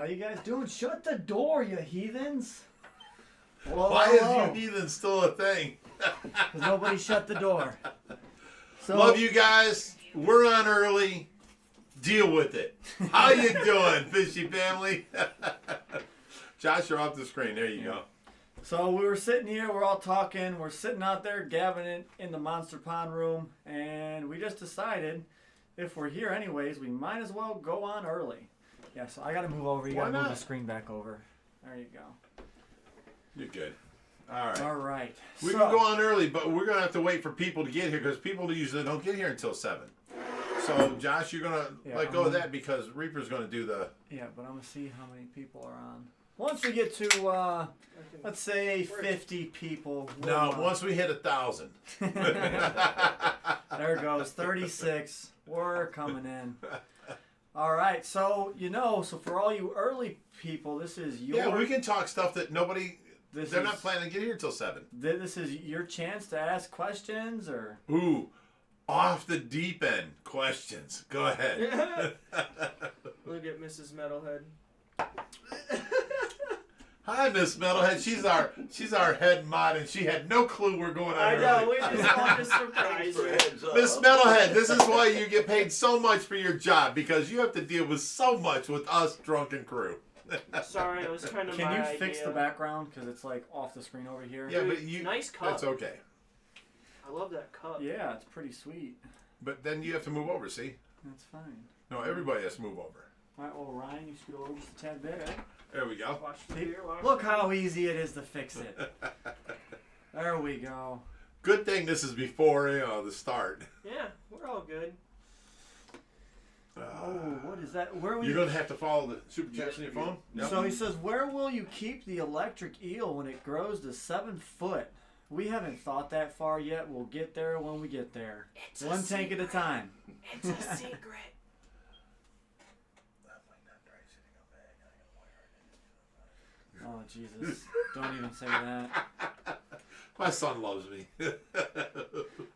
How you guys doing? Shut the door, you heathens. Whoa, Why whoa. is you heathen still a thing? Because nobody shut the door. So, Love you guys. We're on early. Deal with it. How you doing, Fishy family? Josh, you're off the screen. There you go. So we were sitting here, we're all talking, we're sitting out there gabbing in the Monster Pond room, and we just decided if we're here anyways, we might as well go on early. Yeah, so I got to move over. You got to move the screen back over. There you go. You're good. All right. All right. We can go on early, but we're going to have to wait for people to get here because people usually don't get here until 7. So, Josh, you're going to let go of that because Reaper's going to do the... Yeah, but I'm going to see how many people are on. Once we get to, let's say, 50 people. No, once we hit 1,000. There goes, 36. We're coming in. All right, so, so for all you early people, this is your... Yeah, we can talk stuff that nobody... They're not planning to get here until 7. This is your chance to ask questions, or... Ooh, off the deep end questions. Go ahead. Look at Mrs. Metalhead. Hi, Miss Metalhead. She's our head mod, and she had no clue we're going on. I know. We just wanted to surprise her. Miss Metalhead, this is why you get paid so much for your job because you have to deal with so much with us drunken crew. Sorry, it was kind of Can you fix the background because it's like off the screen over here? Yeah, Dude, but you. nice cup. That's okay. I love that cup. Yeah, it's pretty sweet. But then you have to move over. See? That's fine. No, everybody has to move over. All right, well, Ryan, you scoot over just a tad bit. There we go. Watch the beer. Look how easy it is to fix it. There we go. Good thing this is before the start. Yeah, we're all good. Oh, what is that? Where will You're going to have to follow the super chats on your phone? Yep. So he says, where will you keep the electric eel when it grows to 7 foot? We haven't thought that far yet. We'll get there when we get there. One tank at a time. It's a secret. Oh, Jesus. Don't even say that. My son loves me.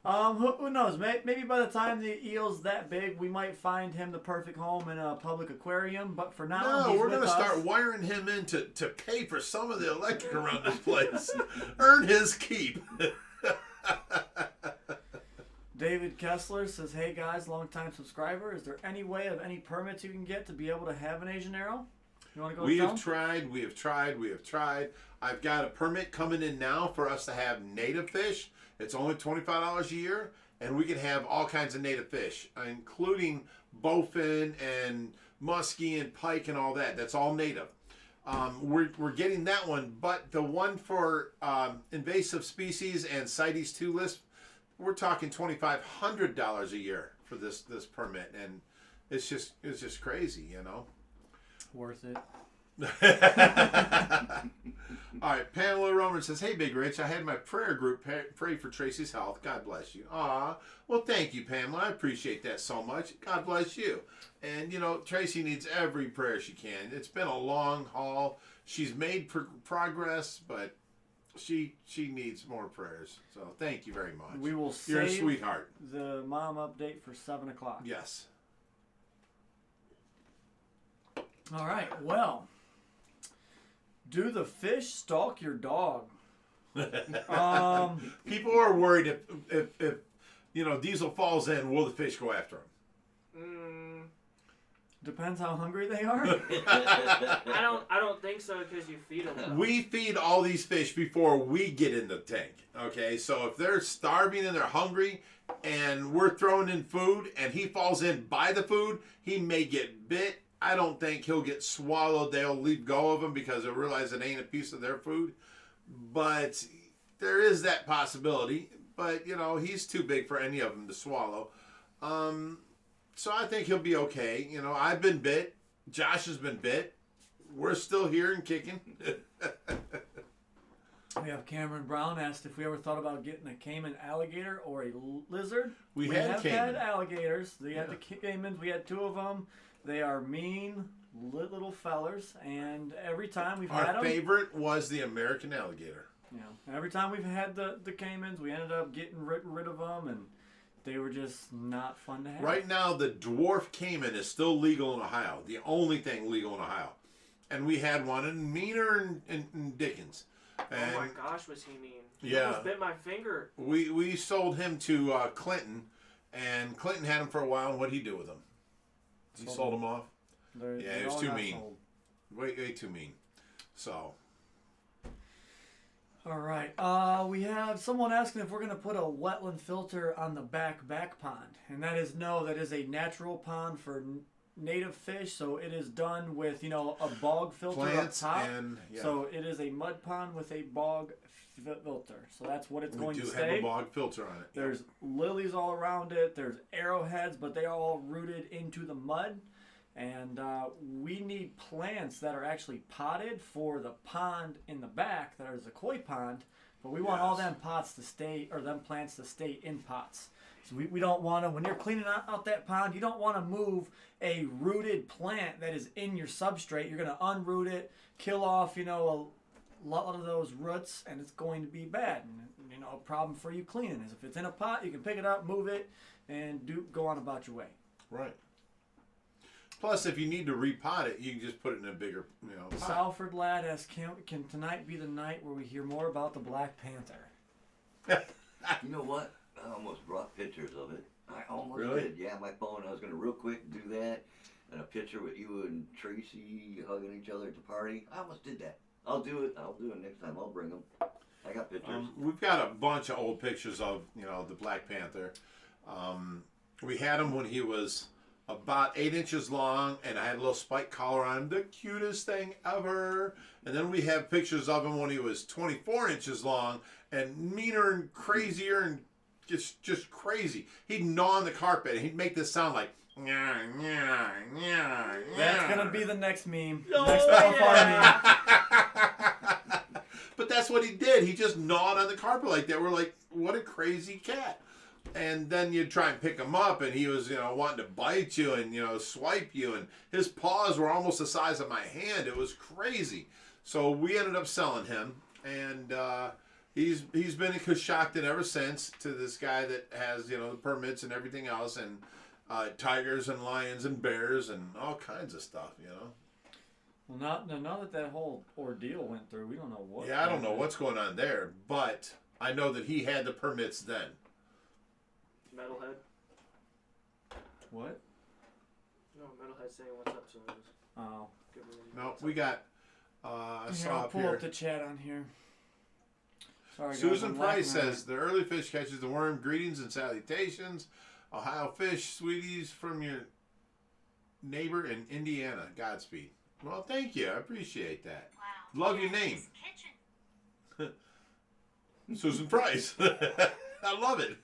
Who knows? Maybe by the time the eel's that big, we might find him the perfect home in a public aquarium. But for now, no, we're going to start wiring him in to pay for some of the electric around this place. Earn his keep. David Kessler says, hey guys, long-time subscriber. Is there any way of any permits you can get to be able to have an Asian arrow? You want to go We have tried. I've got a permit coming in now for us to have native fish. It's only $25 a year, and we can have all kinds of native fish, including bowfin and muskie and pike and all that. That's all native. We're getting that one, but the one for invasive species and CITES 2 list, we're talking $2,500 a year for this permit, and it's just crazy, Worth it. All right, Pamela Roman says, hey, Big Rich, I had my prayer group pray for Tracy's health. God bless you. Aw, well, thank you, Pamela. I appreciate that so much. God bless you. And, Tracy needs every prayer she can. It's been a long haul. She's made progress, but she needs more prayers. So thank you very much. We will You're a save sweetheart. the mom update for 7 o'clock. Yes. All right, well, do the fish stalk your dog? People are worried if Diesel falls in, will the fish go after him? Depends how hungry they are. I don't think so because you feed them. We feed all these fish before we get in the tank. Okay, so if they're starving and they're hungry, and we're throwing in food, and he falls in by the food, he may get bit. I don't think he'll get swallowed. They'll leave go of him because they'll realize it ain't a piece of their food. But there is that possibility. But, he's too big for any of them to swallow. So I think he'll be okay. I've been bit. Josh has been bit. We're still here and kicking. We have Cameron Brown asked if we ever thought about getting a Cayman alligator or a lizard. We have Cayman. had alligators. We had the Caymans. We had 2 of them. They are mean little fellers, and every time we've had them... Our favorite was the American alligator. Yeah, every time we've had the Caymans, we ended up getting rid of them, and they were just not fun to have. Right now, the dwarf Cayman is still legal in Ohio. The only thing legal in Ohio. and we had one, and meaner and Dickens. And oh my gosh, was he mean? He yeah, almost bit my finger. we sold him to Clinton, and Clinton had him for a while. And what'd he do with him? He sold him off. Yeah, he was too mean. Way too mean. So. All right. We have someone asking if we're going to put a wetland filter on the back pond. And that is no, that is a natural pond for native fish. So it is done with, you know, a bog filter Plants up top. And, yeah. So it is a mud pond with a bog filter. So that's what it's going to stay. We do have a bog filter on it. There's lilies all around it. There's arrowheads, but they are all rooted into the mud. And we need plants that are actually potted for the pond in the back. That is a koi pond, but we want all them pots to stay, or them plants to stay in pots. So we don't want to, when you're cleaning out that pond, you don't want to move a rooted plant that is in your substrate. You're going to unroot it, kill off, you know, a lot of those roots, and it's going to be bad. And, you know, a problem for you cleaning is if it's in a pot, you can pick it up, move it, and go on about your way. Right. Plus, if you need to repot it, you can just put it in a bigger, you know, pot. Salford Lad asks, can tonight be the night where we hear more about the Black Panther? You know what? I almost brought pictures of it. I almost Really? did. Yeah, my phone. I was going to real quick do that. And a picture with you and Tracy hugging each other at the party. I almost did that. I'll do it. I'll do it next time. I'll bring them. I got pictures. We've got a bunch of old pictures of, you know, the Black Panther. We had him when he was about 8 inches long, and I had a little spike collar on him, the cutest thing ever. And then we have pictures of him when he was 24 inches long and meaner and crazier and just crazy. He'd gnaw on the carpet, and he'd make this sound like, nyah, nyah, nyah, nyah. That's going to be the next meme. No, Next meme. But that's what he did. He just gnawed on the carpet like that. We're like, what a crazy cat. And then you'd try and pick him up, and he was, you know, wanting to bite you and, you know, swipe you. And his paws were almost the size of my hand. It was crazy. So we ended up selling him, and he's been in Coshocton ever since to this guy that has, you know, the permits and everything else, and tigers and lions and bears and all kinds of stuff, you know. Well, now that whole ordeal went through, we don't know what. Yeah, I don't know what's going on there, but I know that he had the permits then. Metalhead. What? No, Metalhead saying what's up, so Oh. No, we got. I saw I'll up pull here. up the chat on here. Sorry, guys, Susan I'm Price laughing at says the early fish catches the worm. Greetings and salutations, Ohio fish, sweeties from your neighbor in Indiana. Godspeed. Well, thank you. I appreciate that. Wow. Love your name. Susan Price. I love it.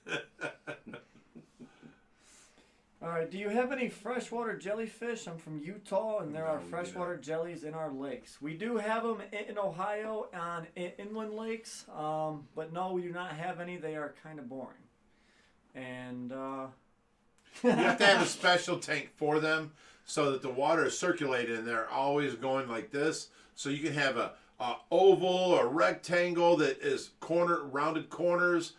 All right, do you have any freshwater jellyfish? I'm from Utah, and there are No, we do freshwater jellies in our lakes. We do have them in Ohio on inland lakes, but no, we do not have any. They are kind of boring. And You have to have a special tank for them so that the water is circulated and they're always going like this. So you can have a oval or rectangle that is rounded corners.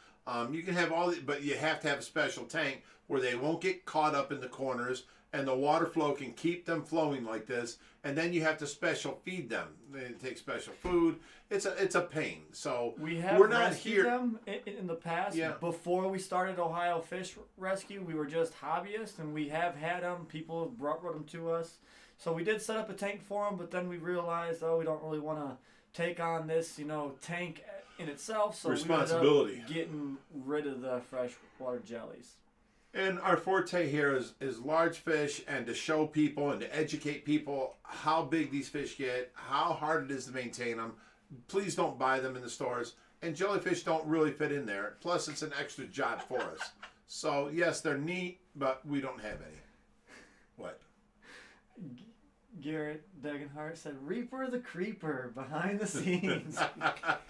You can have all, but you have to have a special tank where they won't get caught up in the corners, and the water flow can keep them flowing like this. And then you have to special feed them. They take special food. It's a pain. So we're not rescued them in the past. Yeah. Before we started Ohio Fish Rescue, we were just hobbyists, and we have had them. People have brought them to us. So we did set up a tank for them, but then we realized, we don't really want to take on this, tank in itself. So responsibility. we ended up getting rid of the freshwater jellies. And our forte here is large fish, and to show people and to educate people how big these fish get, how hard it is to maintain them. Please don't buy them in the stores. And jellyfish don't really fit in there. Plus, it's an extra job for us. So, yes, they're neat, but we don't have any. What? Garrett Degenhart said, Reaper the Creeper behind the scenes.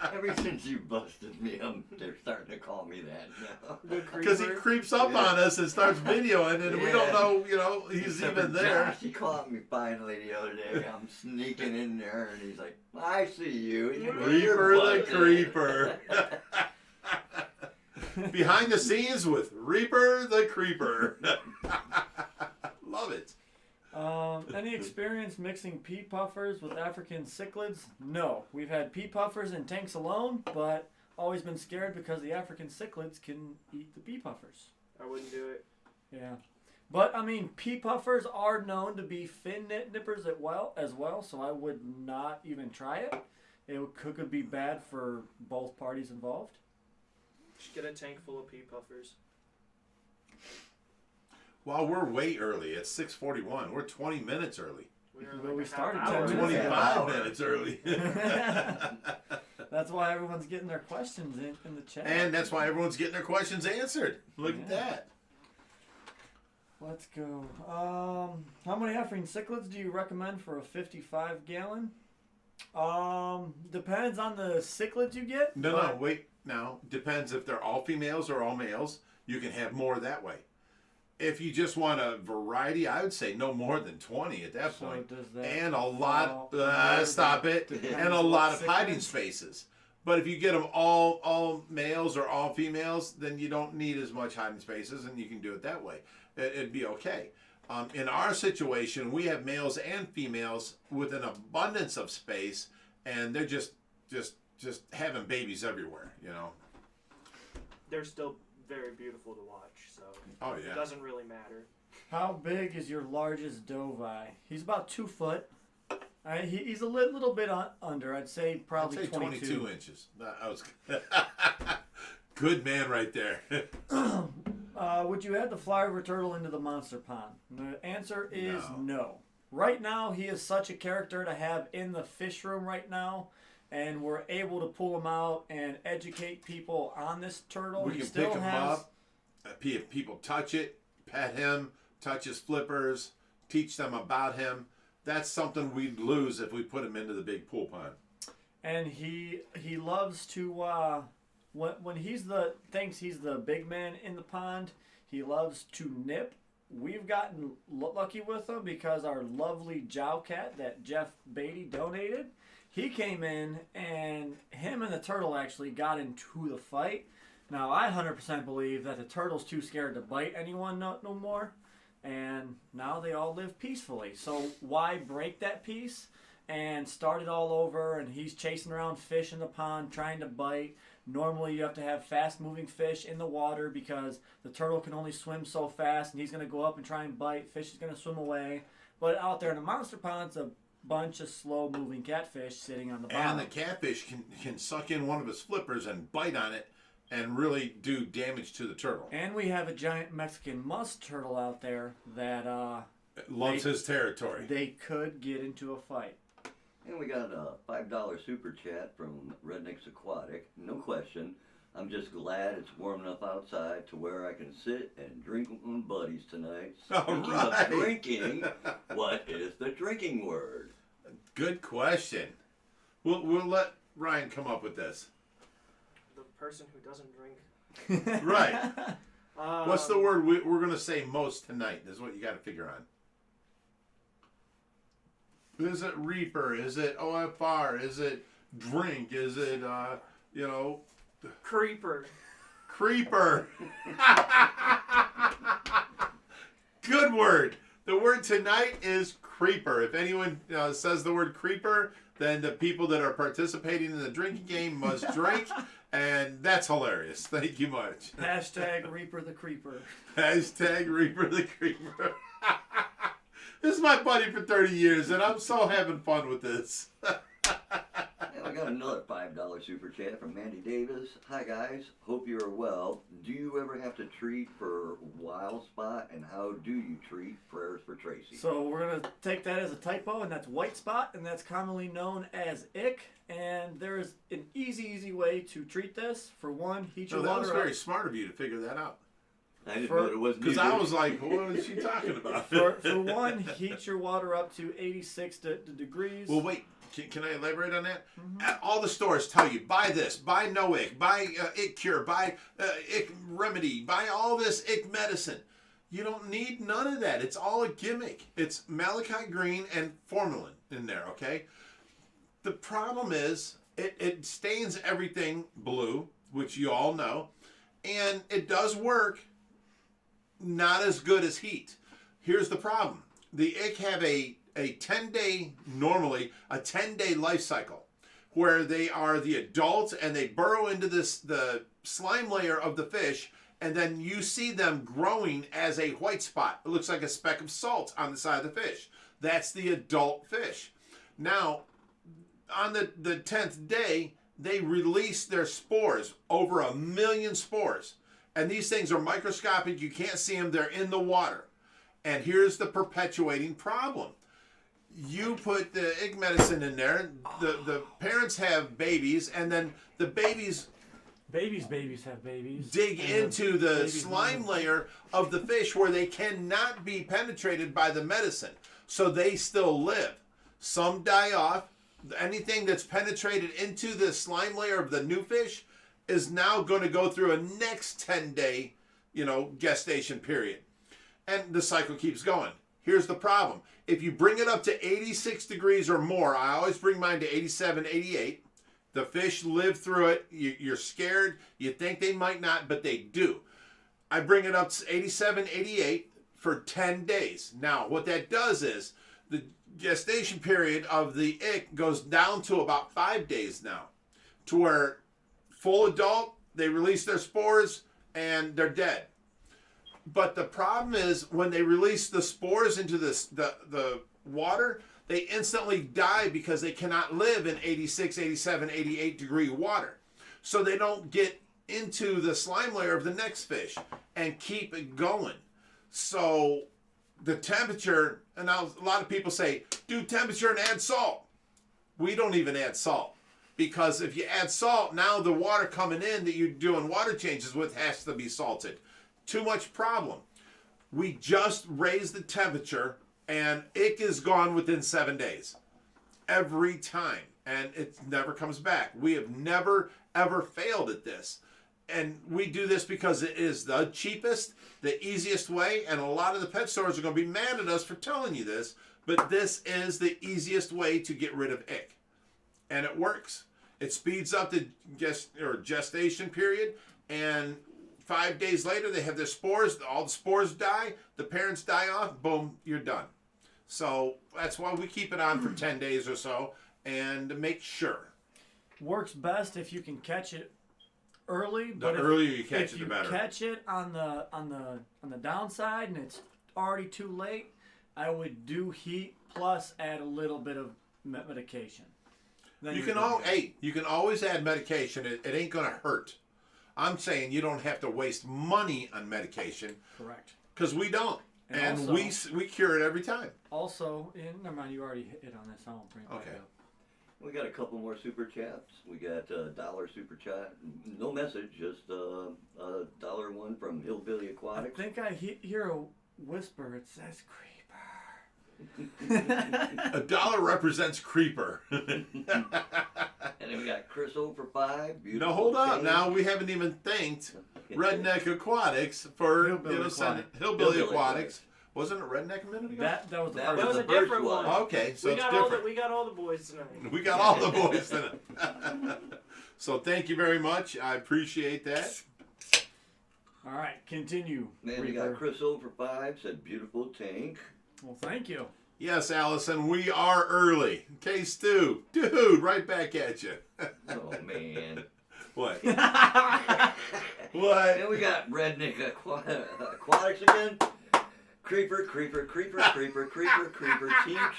Ever since you busted me, they're starting to call me that now. Because he creeps up on us and starts videoing, and we don't know, he's Except even for there. Josh, he caught me finally the other day. I'm sneaking in there, and he's like, I see you. And Reaper the Creeper. Behind the scenes with Reaper the Creeper. Love it. Any experience mixing Pea Puffers with African Cichlids? No. We've had Pea Puffers in tanks alone, but always been scared because the African Cichlids can eat the Pea Puffers. I wouldn't do it. Yeah. But, I mean, Pea Puffers are known to be fin nippers as well, so I would not even try it. It could be bad for both parties involved. Just get a tank full of Pea Puffers. Well, we're way early. It's 6:41. We're 20 minutes early. We started 10 minutes ago. 25 minutes early. That's why everyone's getting their questions in the chat. And that's why everyone's getting their questions answered. Look at that. Let's go. How many African Cichlids do you recommend for a 55-gallon? Depends on the cichlids you get. No, wait. Now, depends if they're all females or all males. You can have more that way. If you just want a variety, I would say no more than 20 at that So point. does that And a lot, fall stop it, depends and a what lot of cichlid? hiding spaces. But if you get them all males or all females, then you don't need as much hiding spaces, and you can do it that way. It'd be okay. In our situation, we have males and females with an abundance of space, and they're just having babies everywhere, you know. They're still very beautiful to watch, so Oh it yeah. doesn't really matter. How big is your largest doveye? He's about 2 foot. He's a little bit under. I'd say probably I'd say 22. 22 inches. I was good man right there. Would you add the fly river turtle into the monster pond? The answer is no. Right now, he is such a character to have in the fish room right now, and we're able to pull him out and educate people on this turtle. We He can still pick him has- up. If people touch it, pet him, touch his flippers, teach them about him. That's something we'd lose if we put him into the big pool pond. And he loves to when thinks he's the big man in the pond, he loves to nip. We've gotten lucky with him because our lovely Jow cat that Jeff Beatty donated, he came in and him and the turtle actually got into the fight. Now I 100% believe that the turtle's too scared to bite anyone no more, and now they all live peacefully. So why break that peace and start it all over? And he's chasing around fish in the pond trying to bite. Normally you have to have fast moving fish in the water because the turtle can only swim so fast, and he's going to go up and try and bite. Fish is going to swim away. But out there in the monster pond, it's a bunch of slow moving catfish sitting on the bottom. And the catfish can suck in one of his flippers and bite on it and really do damage to the turtle. And we have a giant Mexican musk turtle out there that Loves his territory. they could get into a fight. And we got a $5 super chat from Rednecks Aquatic. No question. I'm just glad it's warm enough outside to where I can sit and drink with my buddies tonight. Speaking of drinking, what is the drinking word? Good question. We'll let Ryan come up with this. The person who doesn't drink. Right. What's the word we're going to say most tonight? Is what you got to figure on. Is it reaper? Is it OFR? Is it drink? Is it, Creeper. creeper? Good word. The word tonight is creeper. If anyone says the word creeper, then the people that are participating in the drinking game must drink. And that's hilarious. Thank you much. Hashtag Reaper the Creeper. Hashtag Reaper the Creeper. This is my buddy for 30 years, and I'm so having fun with this. And we got another $5 super chat from Mandy Davis. Hi guys, hope you are well. Do you ever have to treat for wild spot, and how do you treat? Prayers for Tracy. So we're going to take that as a typo, and that's white spot, and that's commonly known as ick. And there's an easy way to treat this. For one, heat your So that water was up. very smart of you to figure that out. I didn't know it wasn't Because you. I was like, what is she talking about? For one, heat your water up to 86 degrees. Well, wait. Can I elaborate on that? All the stores tell you, buy this, buy no ick, buy ick cure, buy ick remedy, buy all this ick medicine. You don't need none of that. It's all a gimmick. It's malachite green and formalin in there, okay? The problem is it stains everything blue, which you all know, and it does work not as good as heat. Here's the problem. the ick have a 10-day, normally a 10-day life cycle, where they are the adults and they burrow into the slime layer of the fish, and then you see them growing as a white spot. It looks like a speck of salt on the side of the fish. That's the adult fish. Now, on the 10th day, they release their spores, over 1 million spores. And these things are microscopic. You can't see them. They're in the water. And here's the perpetuating problem. You put the egg medicine in there. The parents have babies, and then the babies have babies. dig into the slime layer of the fish where they cannot be penetrated by the medicine. So they still live. Some die off. Anything that's penetrated into the slime layer of the new fish is now going to go through a next 10-day, gestation period. And the cycle keeps going. Here's the problem. If you bring it up to 86 degrees or more, I always bring mine to 87, 88. The fish live through it. You're scared. You think they might not, but they do. I bring it up to 87, 88 for 10 days. Now, what that does is the gestation period of the ick goes down to about 5 days now, to where full adult, they release their spores and they're dead. But the problem is when they release the spores into the water, they instantly die because they cannot live in 86, 87, 88 degree water. So they don't get into the slime layer of the next fish and keep it going. So the temperature, and now a lot of people say, do temperature and add salt. We don't even add salt. Because if you add salt, now the water coming in that you're doing water changes with has to be salted. Too much problem. We just raise the temperature and ick is gone within 7 days. Every time. And it never comes back. We have never, ever failed at this. And we do this because it is the cheapest, the easiest way, and a lot of the pet stores are going to be mad at us for telling you this, but this is the easiest way to get rid of ick. And it works. It speeds up the gestation period, and 5 days later they have their spores, all the spores die, the parents die off, boom, you're done. So that's why we keep it on for 10 days or so, and to make sure. Works best if you can catch it early. The earlier you catch it, the better. If you catch it on the downside and it's already too late, I would do heat plus add a little bit of medication. Then you can always add medication. It ain't gonna hurt. I'm saying you don't have to waste money on medication. Correct. Because we don't, and also, we cure it every time. Also, never mind, you already hit on this. I won't bring it back up. We got a couple more super chats. We got a $1 super chat. No message, just a $1 one from Hillbilly Aquatics. I think I hear a whisper. It says creeper. $1 represents creeper. And then we got Chris O for 5. No, hold on. Now we haven't even thanked Redneck Aquatics for Hillbilly Aquatics. Wasn't it Redneck a minute ago? That was the That first was a one. different one. Okay, so we it's got different. we got all the boys tonight. We got all the boys tonight. So thank you very much. I appreciate that. All right, continue. Then we got Chris O for 5, said beautiful tank. Well, thank you. Yes, Allison, we are early. Okay, Stu. Dude, right back at you. Oh, man. What? What? Then we got Redneck Aquatics again. Creeper, Team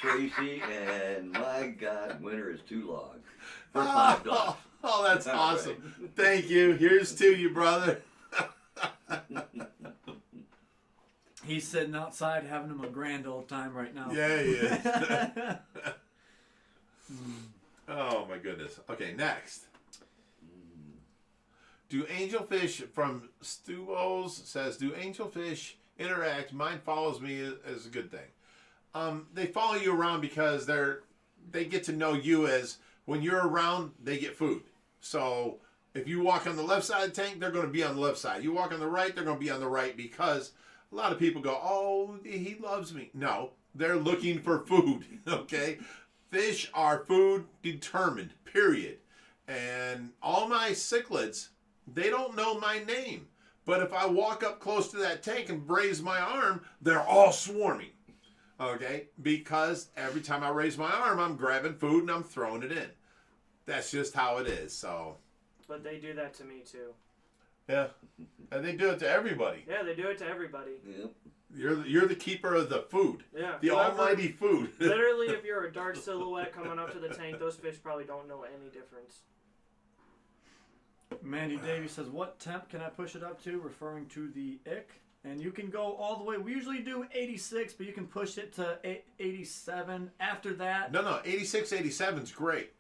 Tracy, and my God, winter is too long. For $5. Oh, that's awesome. Right. Thank you. Here's to you, brother. He's sitting outside having him a grand old time right now. Yeah, he is. Oh, my goodness. Okay, next. Do angelfish from Stuos says, do angelfish interact? Mine follows me as a good thing. They follow you around because they get to know you as when you're around, they get food. So if you walk on the left side of the tank, they're going to be on the left side. You walk on the right, they're going to be on the right because a lot of people go, oh, he loves me. No, they're looking for food, okay? Fish are food determined, period. And all my cichlids, they don't know my name. But if I walk up close to that tank and raise my arm, they're all swarming. Okay? Because every time I raise my arm, I'm grabbing food and I'm throwing it in. That's just how it is. So. But they do that to me too. Yeah. And they do it to everybody. Yeah, they do it to everybody. Yep. You're the keeper of the food. Yeah. The almighty food. Literally, if you're a dark silhouette coming up to the tank, those fish probably don't know any difference. Mandy Davies says, what temp can I push it up to? Referring to the ick. And you can go all the way. We usually do 86, but you can push it to 87. After that. No. 86, 87 is great.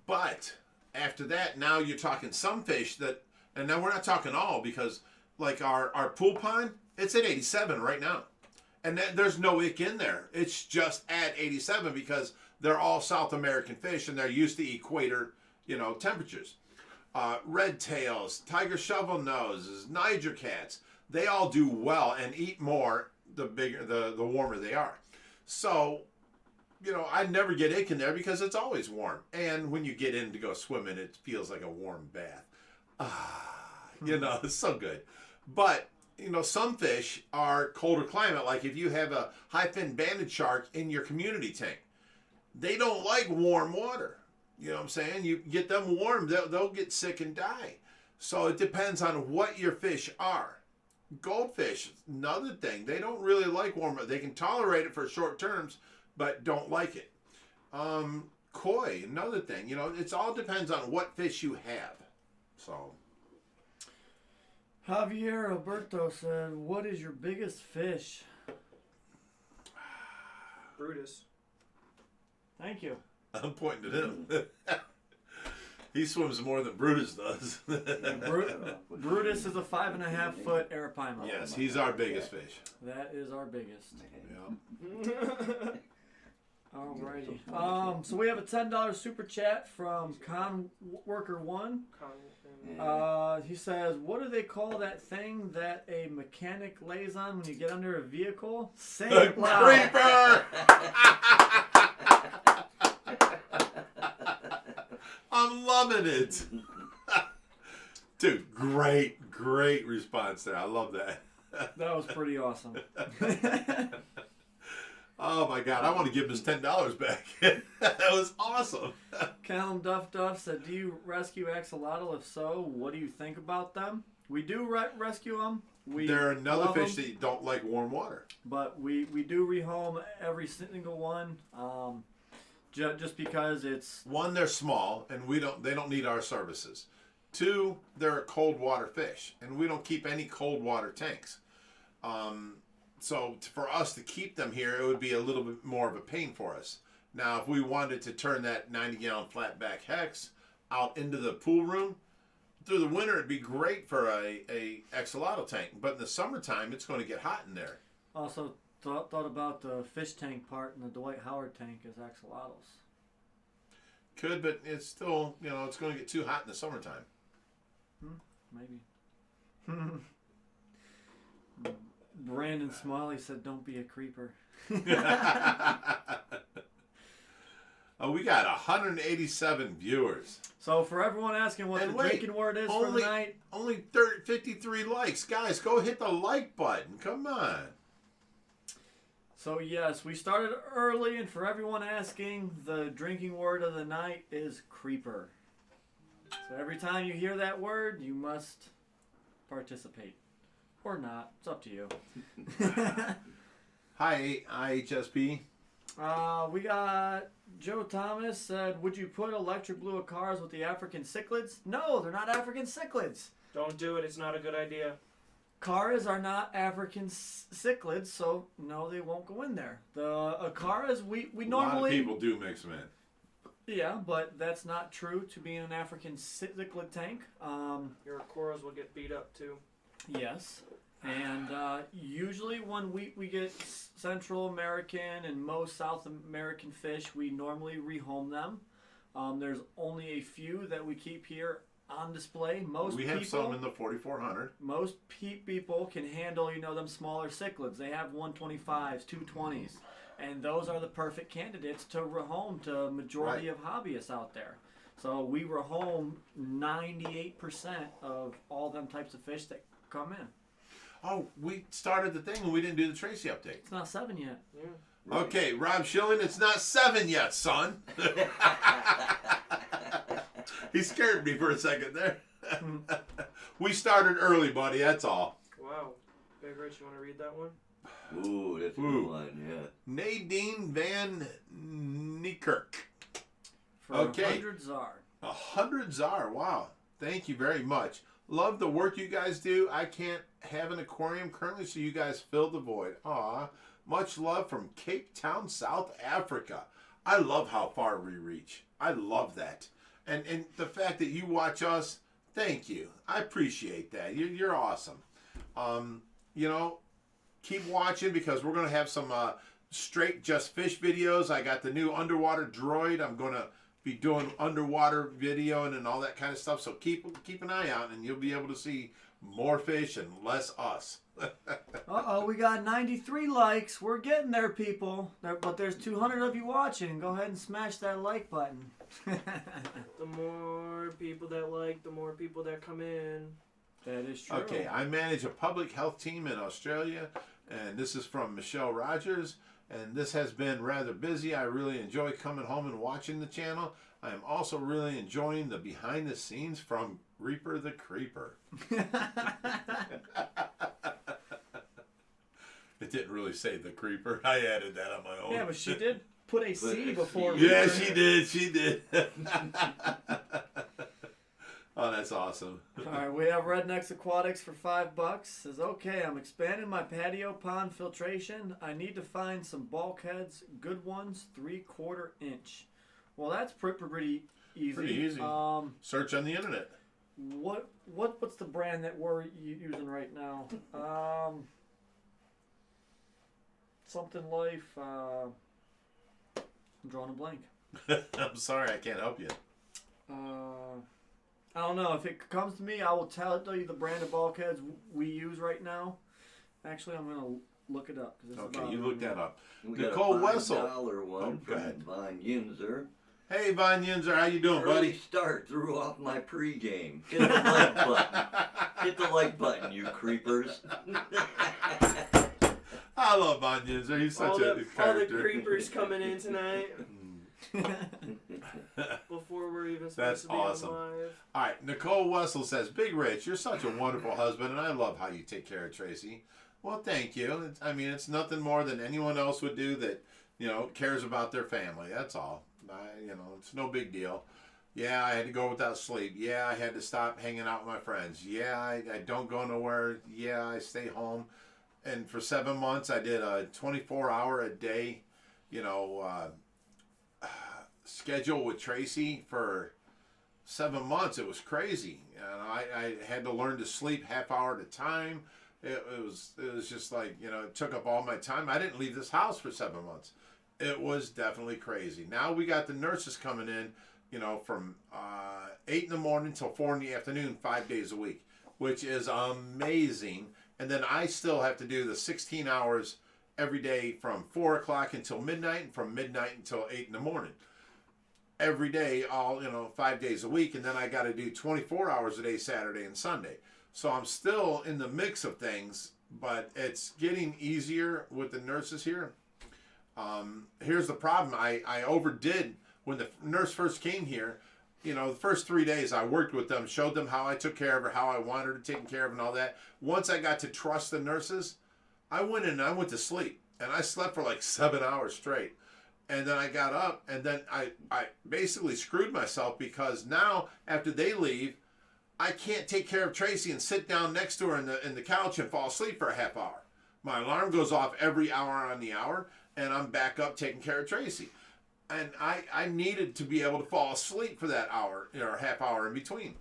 But after that, now you're talking some fish that, and now we're not talking all, because like our pool pond, it's at 87 right now. And there's no ick in there. It's just at 87 because they're all South American fish and they're used to equator, temperatures. Red tails, tiger shovel noses, Niger cats, they all do well and eat more the warmer they are. So, I never get ick in there because it's always warm. And when you get in to go swimming, it feels like a warm bath. It's so good. But, some fish are colder climate. Like if you have a high-fin banded shark in your community tank, they don't like warm water. You know what I'm saying? You get them warm, they'll get sick and die. So it depends on what your fish are. Goldfish, another thing, they don't really like warm water. They can tolerate it for short terms, but don't like it. Koi, another thing. It all depends on what fish you have. So. Javier Alberto said, what is your biggest fish? Brutus. Thank you. I'm pointing at him. He swims more than Brutus does. Brutus is a 5.5 foot arapaima. Yes, he's our biggest fish. That is our biggest. Yeah. Alrighty. So we have a $10 super chat from Con Worker 1. He says, what do they call that thing that a mechanic lays on when you get under a vehicle? Say it loud. Creeper! I'm loving it. Dude, great response there. I love that. That was pretty awesome. Oh my God, I want to give him his $10 back. That was awesome. Callum Duff said, do you rescue axolotl? If so, what do you think about them? We do rescue them. They're another fish that don't like warm water. But we do rehome every single one. Just because it's... One, they're small, and they don't need our services. Two, they're a cold water fish, and we don't keep any cold water tanks. So for us to keep them here, it would be a little bit more of a pain for us. Now, if we wanted to turn that 90-gallon flatback hex out into the pool room, through the winter, it'd be great for a axolotl tank. But in the summertime, it's going to get hot in there. Also, thought about the fish tank part in the Dwight Howard tank as axolotls. Could, but it's still, it's going to get too hot in the summertime. Maybe. Brandon Smiley said, don't be a creeper. Oh, we got 187 viewers. So for everyone asking what the drinking word is for the night. Only 53 likes. Guys, go hit the like button. Come on. So yes, we started early, and for everyone asking, the drinking word of the night is creeper. So every time you hear that word, you must participate. Or not. It's up to you. Hi, IHSP. We got Joe Thomas said, would you put electric blue cars with the African cichlids? No, they're not African cichlids. Don't do it. It's not a good idea. Caras are not African cichlids, so no, they won't go in there. The Acaras, we normally... A lot of people do mix them in. Yeah, but that's not true to being an African cichlid tank. Your Acaras will get beat up too. Yes. And usually when we get Central American and most South American fish, we normally rehome them. There's only a few that we keep here on display. We have some in the 4400. Most people can handle, them smaller cichlids. They have 125s, 220s. And those are the perfect candidates to rehome to majority of hobbyists out there. So we rehome 98% of all them types of fish that come in. Oh, we started the thing and we didn't do the Tracy update. It's not 7 yet. Yeah. Okay, Rob Schilling, it's not 7 yet, son. He scared me for a second there. We started early, buddy, that's all. Wow. Big Rich, you want to read that one? Ooh, that's a good one, yeah. Nadine Van Niekerk. For Okay. 100 Czar. 100 Czar, wow. Thank you very much. Love the work you guys do. I can't have an aquarium currently, so you guys fill the void. Aw, much love from Cape Town, South Africa. I love how far we reach. I love that. And the fact that you watch us, thank you. I appreciate that. You're awesome. You know, keep watching because we're going to have some straight just fish videos. I got the new underwater droid. I'm going to be doing underwater video and all that kind of stuff. So keep an eye out and you'll be able to see more fish and less us. Uh-oh, we got 93 likes. We're getting there, people. But there's 200 of you watching. Go ahead and smash that like button. The more people that like, the more people that come in. That is true. Okay, I manage a public health team in Australia, and this is from Michelle Rogers, and this has been rather busy. I really enjoy coming home and watching the channel. I am also really enjoying the behind the scenes from Reaper the Creeper. It didn't really say the creeper. I added that on my own. Yeah, but she did put a C before. Yeah, Reaper. she did. Oh, that's awesome. All right, we have Rednecks Aquatics for $5. Says, okay, I'm expanding my patio pond filtration. I need to find some bulkheads, good ones, 3/4 inch. Well, that's pretty easy. Pretty easy. Search on the internet. What's the brand that we're using right now? Something Life. I'm drawing a blank. I'm sorry, I can't help you. I don't know. If it comes to me, I will tell you the brand of bulkheads we use right now. Actually, I'm gonna look it up. Okay, you look that up. We Nicole got a Wessel. $5 one Go ahead. from Vine Yinzer. Hey, Von Yinzer, how you doing, Early buddy? start threw off my pregame. Hit the like button. Hit the like button, you creepers. I love Von Yinzer. He's such a all the character. creepers coming in tonight before we're even supposed That's to be awesome. on live. All right, Nicole Wessel says, Big Rich, you're such a wonderful husband, and I love how you take care of Tracy. Well, thank you. It's nothing more than anyone else would do that, cares about their family. That's all. It's no big deal. Yeah, I had to go without sleep. Yeah, I had to stop hanging out with my friends. Yeah, I don't go nowhere. Yeah, I stay home. And for 7 months, I did a 24-hour-a-day, schedule with Tracy for 7 months. It was crazy. And I had to learn to sleep half hour at a time. It was just like, it took up all my time. I didn't leave this house for 7 months. It was definitely crazy. Now we got the nurses coming in, from 8 in the morning till 4 in the afternoon, 5 days a week, which is amazing. And then I still have to do the 16 hours every day from 4 o'clock until midnight and from midnight until 8 in the morning. Every day, all, 5 days a week. And then I got to do 24 hours a day, Saturday and Sunday. So I'm still in the mix of things, but it's getting easier with the nurses here. Here's the problem. I overdid when the nurse first came here. The first 3 days I worked with them, showed them how I took care of her, how I wanted her taken care of and all that. Once I got to trust the nurses, I went in and I went to sleep. And I slept for like 7 hours straight. And then I got up and then I basically screwed myself because now after they leave, I can't take care of Tracy and sit down next to her in the couch and fall asleep for a half hour. My alarm goes off every hour on the hour and I'm back up taking care of Tracy. And I needed to be able to fall asleep for that hour or half hour in between.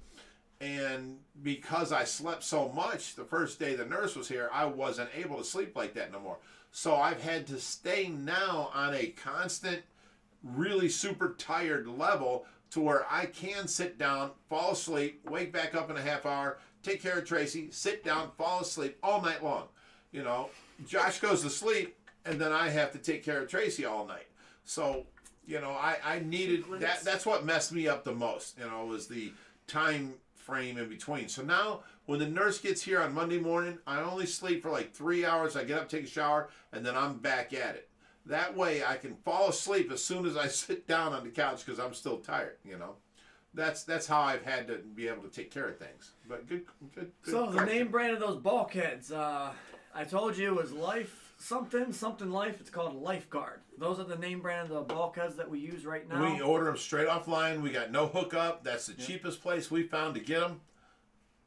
And because I slept so much the first day the nurse was here, I wasn't able to sleep like that no more. So I've had to stay now on a constant, really super tired level to where I can sit down, fall asleep, wake back up in a half hour, take care of Tracy, sit down, fall asleep all night long. Josh goes to sleep and then I have to take care of Tracy all night. So, I needed that. That's what messed me up the most, was the time frame in between. So now when the nurse gets here on Monday morning, I only sleep for like 3 hours. I get up, take a shower, and then I'm back at it. That way I can fall asleep as soon as I sit down on the couch because I'm still tired, you know. That's how I've had to be able to take care of things. But good So the question. name brand of those bulkheads, I told you it was something life. It's called Lifeguard. Those are the name brand of the bulkheads that we use right now. We order them straight offline. We got no hookup. That's the cheapest place we found to get them.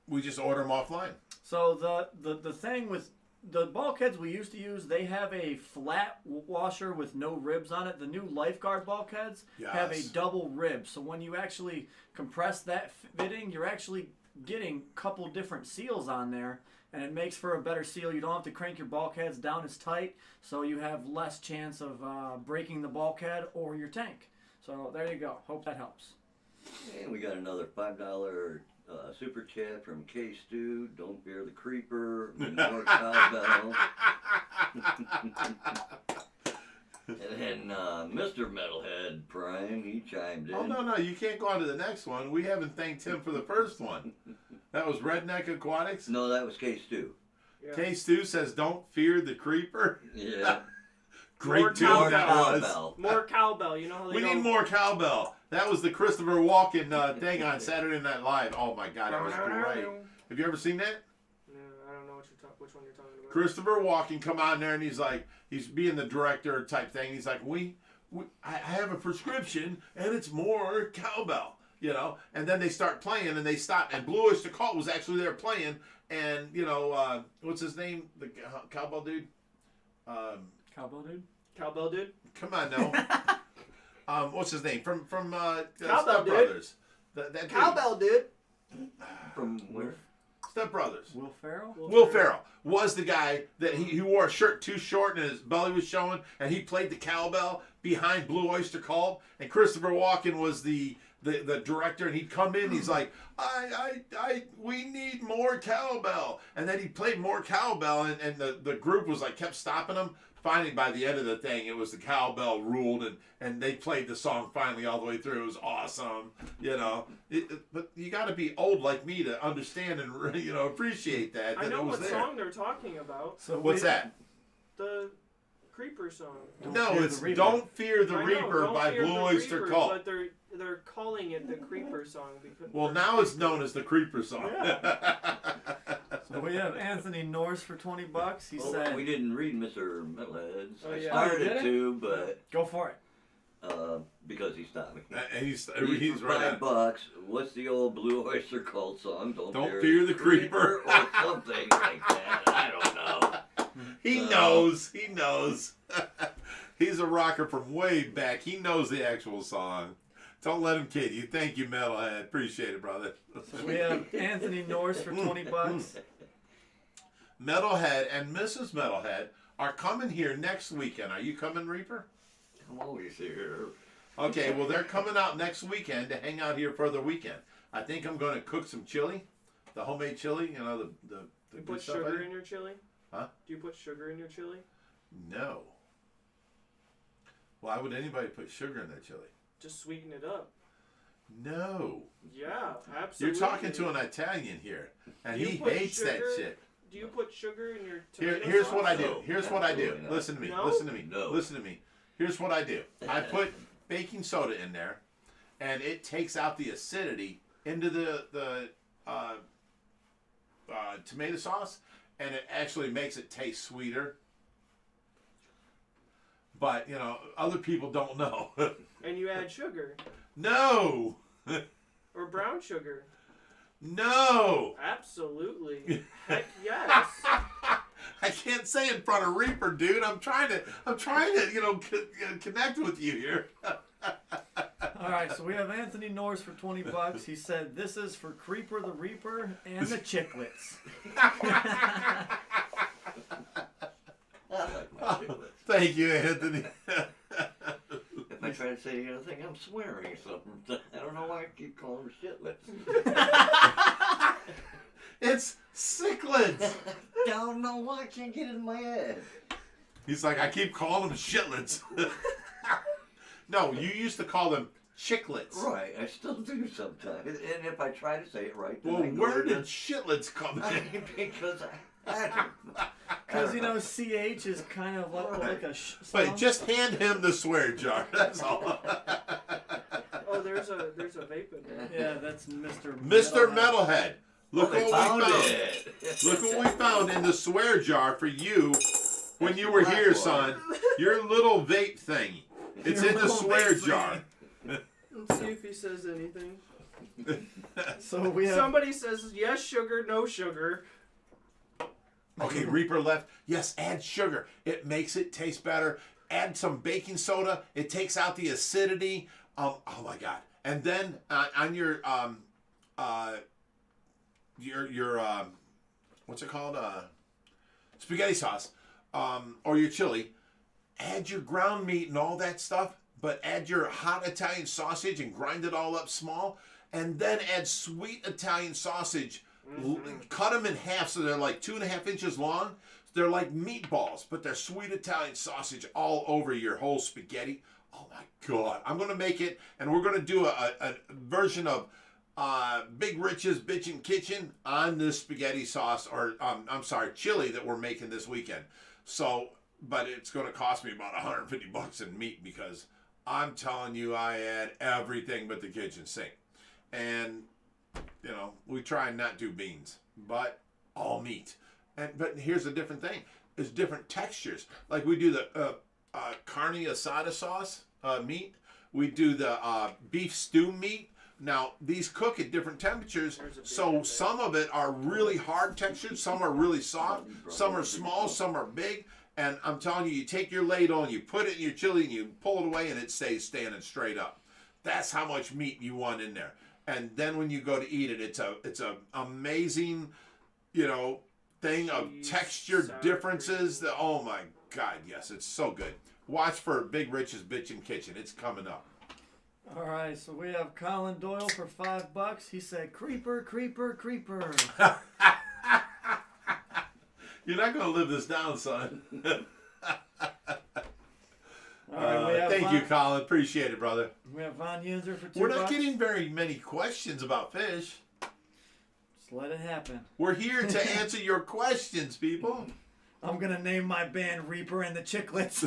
We just order them offline. So the thing with the bulkheads we used to use, they have a flat washer with no ribs on it. The new Lifeguard bulkheads have a double rib. So when you actually compress that fitting, you're actually getting a couple different seals on there, and it makes for a better seal. You don't have to crank your bulkheads down as tight, so you have less chance of breaking the bulkhead or your tank. So there you go. Hope that helps. And we got another $5 super chat from K Stu. Don't fear the creeper. More cowbell. And then Mr. Metalhead Prime, he chimed in. Oh, no, you can't go on to the next one. We haven't thanked him for the first one. That was Redneck Aquatics. No, that was K Stu. Yeah. K Stu says, don't fear the creeper. Yeah. Great More tune cowbell. that was. Cowbell. More cowbell. You know how they We go. need more cowbell. That was the Christopher Walken thing on Saturday Night Live. Oh my God, that was great. Have you ever seen that? No, I don't know which one you're talking about. Christopher Walken come on there and he's being the director type thing. He's like, I have a prescription and it's more cowbell, you know. And then they start playing and they stop. And Blue Oyster Cult was actually there playing. And you know, what's his name? The cowbell dude. Cowbell dude. Cowbell dude. Come on now. What's his name? From Cowbell Step Dude. Brothers. That dude. Cowbell dude. From where? Step Brothers. Will Ferrell. Will Ferrell was the guy that he wore a shirt too short and his belly was showing, and he played the cowbell behind Blue Oyster Cult. And Christopher Walken was the director, and he'd come in. He's like, we need more cowbell, and then he played more cowbell, and the group was like kept stopping him. Finally, by the end of the thing, it was the cowbell ruled, and they played the song finally all the way through. It was awesome, you know. But you got to be old like me to understand and appreciate that. I know it was what there. song they're talking about. So What's that? The Creeper song. No, Fear it's the Reaper. "Don't Fear the I know, Reaper" Don't by Fear Blue the Oyster Reaper, Cult. But they're calling it the Creeper song because. Well, now it's known as the Creeper song. So we have Anthony Norse for $20. He Well, said, we didn't read Mr. Metalhead's. Oh, I yeah. started Oh, you did to, but "Go for it." because he stopped me. And he's For right. $5, what's the old Blue Oyster Cult song? Don't fear the creeper. or something like that. I don't know. He knows. He knows. He's a rocker from way back. He knows the actual song. Don't let him kid you. Thank you, Metalhead. Appreciate it, brother. So we have Anthony Norse for $20. Metalhead and Mrs. Metalhead are coming here next weekend. Are you coming, Reaper? I'm always here. Okay, well, they're coming out next weekend to hang out here for the weekend. I think I'm going to cook some chili, the homemade chili, the You good put stuff I sugar do. in your chili? Huh? Do you put sugar in your chili? No. Why would anybody put sugar in their chili? Just sweeten it up. No. Yeah, absolutely. You're talking to an Italian here, and You he put hates that sugar- shit. Do you put sugar in your tomato Here's sauce? what I do. No, Here's what I do. absolutely not. Listen to me. No? Listen to me. No. Listen to me. Here's what I do. I put baking soda in there, and it takes out the acidity into the tomato sauce, and it actually makes it taste sweeter. But other people don't know. And you add sugar. No. Or brown sugar. No. Absolutely. Heck yes. I can't say in front of Reaper, dude. I'm trying to connect with you here. All right, so we have Anthony Norse for $20. He said, "This is for Creeper the Reaper and the Cichlids." Thank you, Anthony. If I try to say the other thing, I'm swearing or something. I don't know why I keep calling them shitlets. It's cichlids. Don't know why I can't get it in my head. He's like, I keep calling them shitlets. No, you used to call them Cichlids. Right, I still do sometimes. And if I try to say it right, then Well, I go where to did Cichlids come in? because I Because, you know, CH is kind of like a But sound. just hand him the swear jar. That's all. Oh, there's a vape in there. Yeah, that's Mr. Mr. Metalhead. Look they what found we found. it. Look what we found in the swear jar for you when you were here, son. Your little vape thing. It's Your in the little swear vape jar. Let's see if he says anything. So we have. Somebody says yes, sugar, no sugar. Okay, Reaper left. Yes, add sugar. It makes it taste better. Add some baking soda. It takes out the acidity. Oh my God! And then on your what's it called? Spaghetti sauce, or your chili. Add your ground meat and all that stuff, but add your hot Italian sausage and grind it all up small, and then add sweet Italian sausage. Cut them in half so they're like 2.5 inches long. They're like meatballs, but they're sweet Italian sausage all over your whole spaghetti. Oh my God. I'm going to make it, and we're going to do a version of Big Rich's Bitchin' Kitchen on this spaghetti sauce, or I'm sorry, chili that we're making this weekend. So, but it's going to cost me about $150 in meat because I'm telling you, I add everything but the kitchen sink. And you know, we try and not do beans, but all meat. But here's a different thing. There's different textures. Like we do the carne asada sauce meat. We do the beef stew meat. Now, these cook at different temperatures, so some of it are really hard textured, some are really soft, some are small, some are big. And I'm telling you, you take your ladle and you put it in your chili and you pull it away and it stays standing straight up. That's how much meat you want in there. And then when you go to eat it, it's a amazing, you know, thing of texture differences. That, oh my God, yes, it's so good. Watch for Big Rich's Bitchin' Kitchen. It's coming up. All right, so we have Colin Doyle for $5. He said, "Creeper, creeper, creeper." You're not going to live this down, son. All right, we have thank you, Colin. Appreciate it, brother. We have Von Yunzer for $2. We're not getting very many questions about fish. Just let it happen. We're here to answer your questions, people. I'm gonna name my band Reaper and the Cichlids.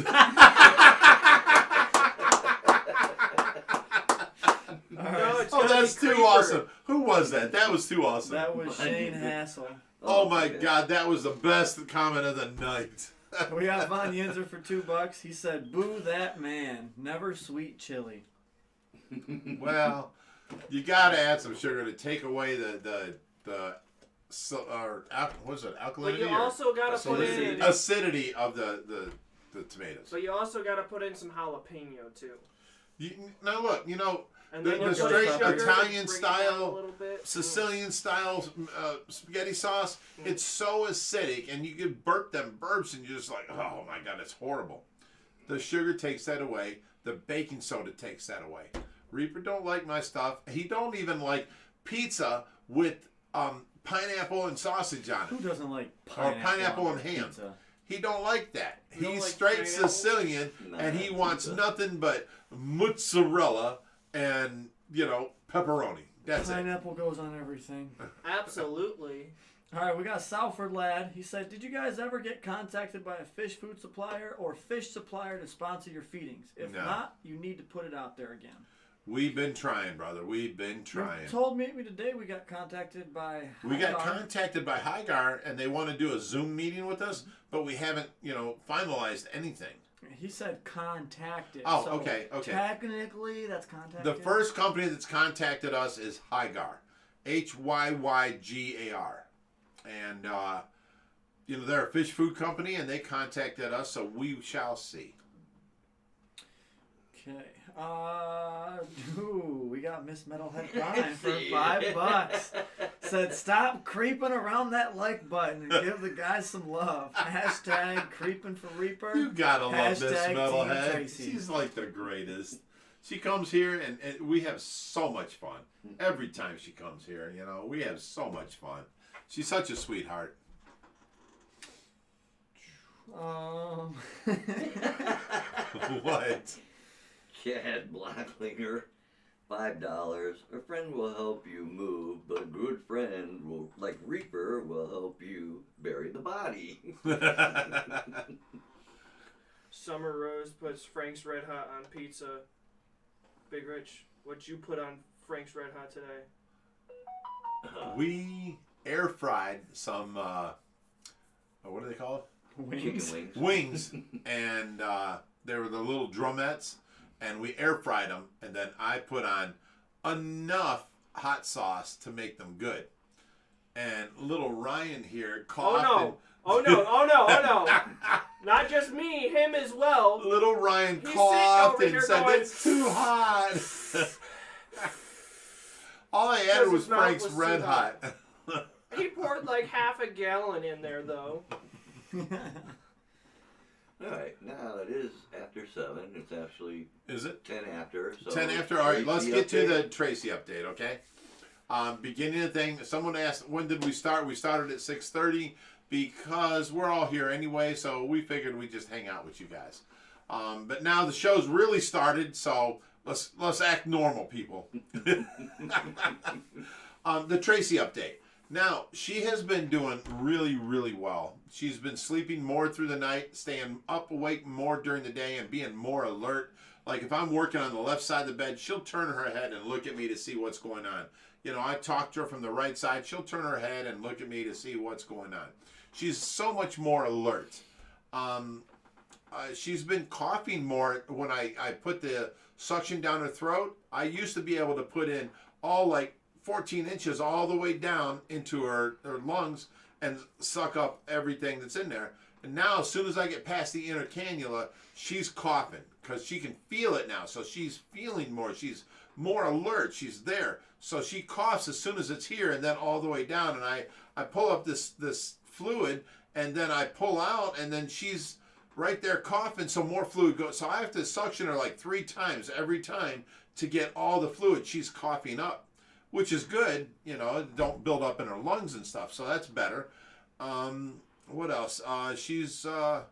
No, it's Oh, gotta that's be too Creeper. awesome. Who was that? That was too awesome. That was Shane Hassel. Oh my God, that was the best comment of the night. We got Von Yunzer for $2. He said, "Boo that man. Never sweet chili." Well, you gotta add some sugar to take away the what's it, alkalinity? But you or also gotta put in. acidity of the tomatoes. But you also gotta put in some jalapeno too. Now look, you know, And the then you straight put sugar to Italian bring it down a style, little bit. Sicilian style spaghetti sauce, it's so acidic, and you could burp them burps, and you're just like, oh my God, it's horrible. The sugar takes that away. The baking soda takes that away. Reaper don't like my stuff. He don't even like pizza with pineapple and sausage on Who it. doesn't like Or pineapple, pineapple on and their ham. pizza? He don't like that. You don't He's like straight pineapple? Sicilian, Nah, and he wants pizza. nothing but mozzarella and, you know, pepperoni. That's it. Pineapple goes on everything. Absolutely. All right, we got Salford Lad. He said, "Did you guys ever get contacted by a fish food supplier or fish supplier to sponsor your feedings? If No. not, you need to put it out there again." We've been trying, brother. We've been trying. You told me today we got contacted by We got Hagar. contacted by Hygar, and they want to do a Zoom meeting with us, but we haven't, you know, finalized anything. He said contacted. Oh, so okay. Technically, that's contacted. The first company that's contacted us is Hygar, Hyyygar, and you know, they're a fish food company, and they contacted us, so we shall see. Okay. We got Miss Metalhead Prime for $5. Said, "Stop creeping around that like button and give the guys some love." Hashtag creeping for Reaper. You gotta love this Hashtag Team metalhead. Tracy. She's like the greatest. She comes here, and we have so much fun every time she comes here. You know, we have so much fun. She's such a sweetheart. What? Chad Blacklinger $5. A friend will help you move, but a good friend will, like Reaper, will help you bury the body. Summer Rose puts Frank's Red Hot on pizza. Big Rich, what'd you put on Frank's Red Hot today? We air fried some, what do they call it? Wings. Chicken wings. Wings. And they were the little drumettes. And we air fried them. And then I put on enough hot sauce to make them good. And little Ryan here coughed. Oh no. Not just me, him as well. Little Ryan He's coughed sitting over and here said, going, "It's too hot." All I added Because was his mouth Frank's was Red too Hot. He poured like half a gallon in there, though. Alright, now it is after 7. It's actually Is it? 10 after. So 10 after. All right, let's Tracy get to the update. Tracy update, okay? Beginning of the thing, someone asked, when did we start? We started at 6:30 because we're all here anyway, so we figured we'd just hang out with you guys. But now the show's really started, so let's act normal, people. The Tracy update. Now, she has been doing really, really well. She's been sleeping more through the night, staying up awake more during the day, and being more alert. Like if I'm working on the left side of the bed, she'll turn her head and look at me to see what's going on. You know, I talk to her from the right side. She'll turn her head and look at me to see what's going on. She's so much more alert. She's been coughing more when I put the suction down her throat. I used to be able to put in all like 14 inches all the way down into her lungs and suck up everything that's in there. And now as soon as I get past the inner cannula, she's coughing because she can feel it now. So she's feeling more. She's more alert. She's there. So she coughs as soon as it's here and then all the way down. And I pull up this fluid and then I pull out and then she's right there coughing. So more fluid goes. So I have to suction her like 3 times every time to get all the fluid she's coughing up, which is good. You know, don't build up in her lungs and stuff. So that's better. What else? She's just